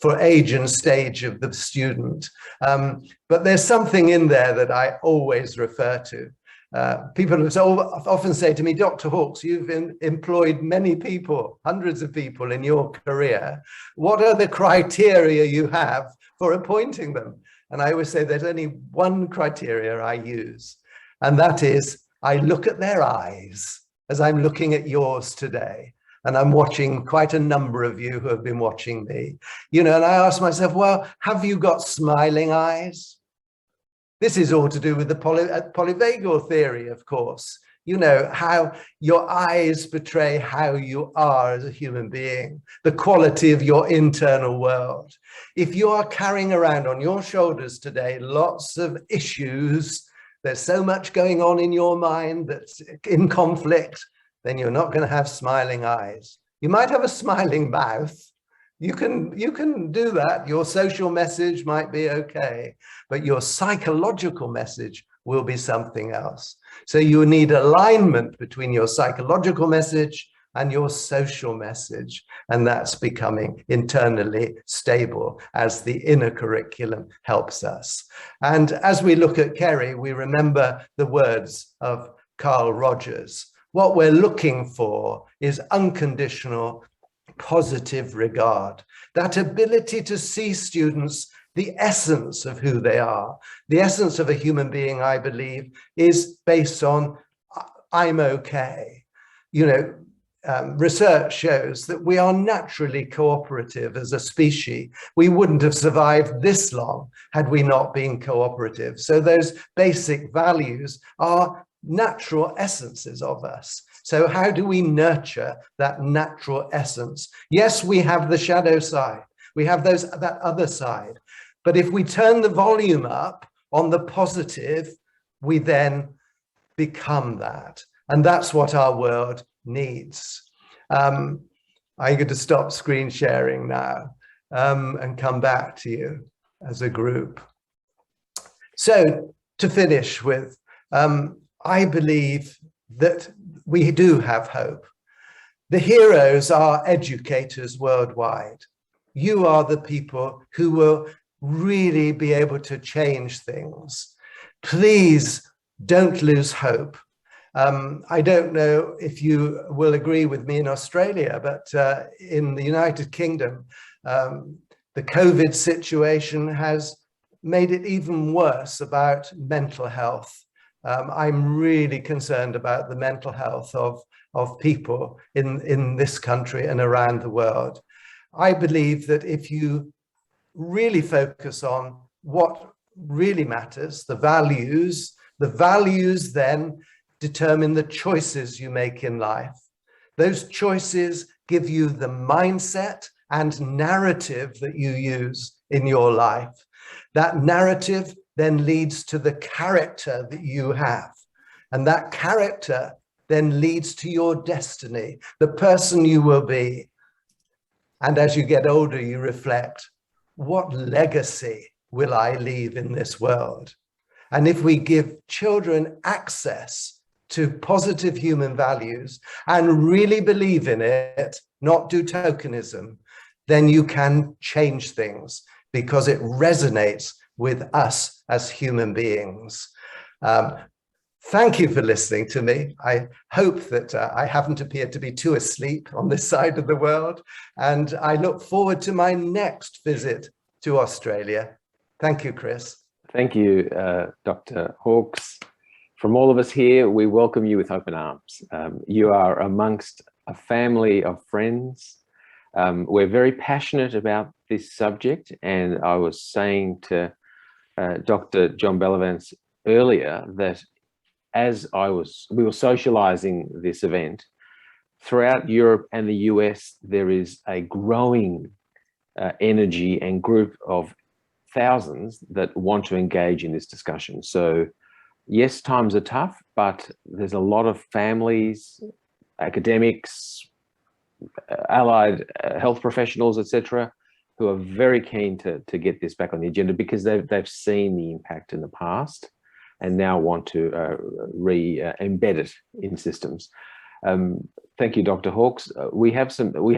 for age and stage of the student. But there's something in there that I always refer to. People often say to me, Dr. Hawkes, you've employed many people, hundreds of people in your career. What are the criteria you have for appointing them? And I always say there's only one criteria I use, and that is I look at their eyes, as I'm looking at yours today. And I'm watching quite a number of you who have been watching me. You know, and I ask myself, well, have you got smiling eyes? This is all to do with the polyvagal theory, of course. You know, how your eyes betray how you are as a human being, the quality of your internal world. If you are carrying around on your shoulders today lots of issues, there's so much going on in your mind that's in conflict, then you're not going to have smiling eyes. You might have a smiling mouth. You can do that. Your social message might be okay, but your psychological message will be something else. So you need alignment between your psychological message and your social message, and that's becoming internally stable as the inner curriculum helps us. And as we look at Kerry, we remember the words of Carl Rogers. What we're looking for is unconditional, positive regard, that ability to see students the essence of who they are. The essence of a human being, I believe, is based on I'm okay. You know, research shows that we are naturally cooperative as a species. We wouldn't have survived this long had we not been cooperative. So those basic values are natural essences of us. So how do we nurture that natural essence? Yes, we have the shadow side. We have that other side. But if we turn the volume up on the positive, we then become that. And that's what our world needs. I'm going to stop screen sharing now and come back to you as a group. So to finish with, I believe that we do have hope. The heroes are educators worldwide. You are the people who will really be able to change things. Please don't lose hope. I don't know if you will agree with me in Australia, but in the United Kingdom, the COVID situation has made it even worse about mental health. I'm really concerned about the mental health of people in this country and around the world. I believe that if you really focus on what really matters, the values then determine the choices you make in life. Those choices give you the mindset and narrative that you use in your life. That narrative then leads to the character that you have. And that character then leads to your destiny, the person you will be. And as you get older, you reflect, what legacy will I leave in this world? And if we give children access to positive human values and really believe in it, not do tokenism, then you can change things because it resonates with us as human beings. Thank you for listening to me. I hope that I haven't appeared to be too asleep on this side of the world, and I look forward to my next visit to Australia. Thank you, Chris. Thank you, Dr. Hawkes. From all of us here, we welcome you with open arms. You are amongst a family of friends. We're very passionate about this subject, and I was saying to Dr. John Bellavance earlier that as we were socializing this event, throughout Europe and the US, there is a growing energy and group of thousands that want to engage in this discussion. So yes, times are tough, but there's a lot of families, academics, allied health professionals, etc., who are very keen to get this back on the agenda because they've seen the impact in the past and now want to embed it in systems. Thank you, Dr. Hawkes. We have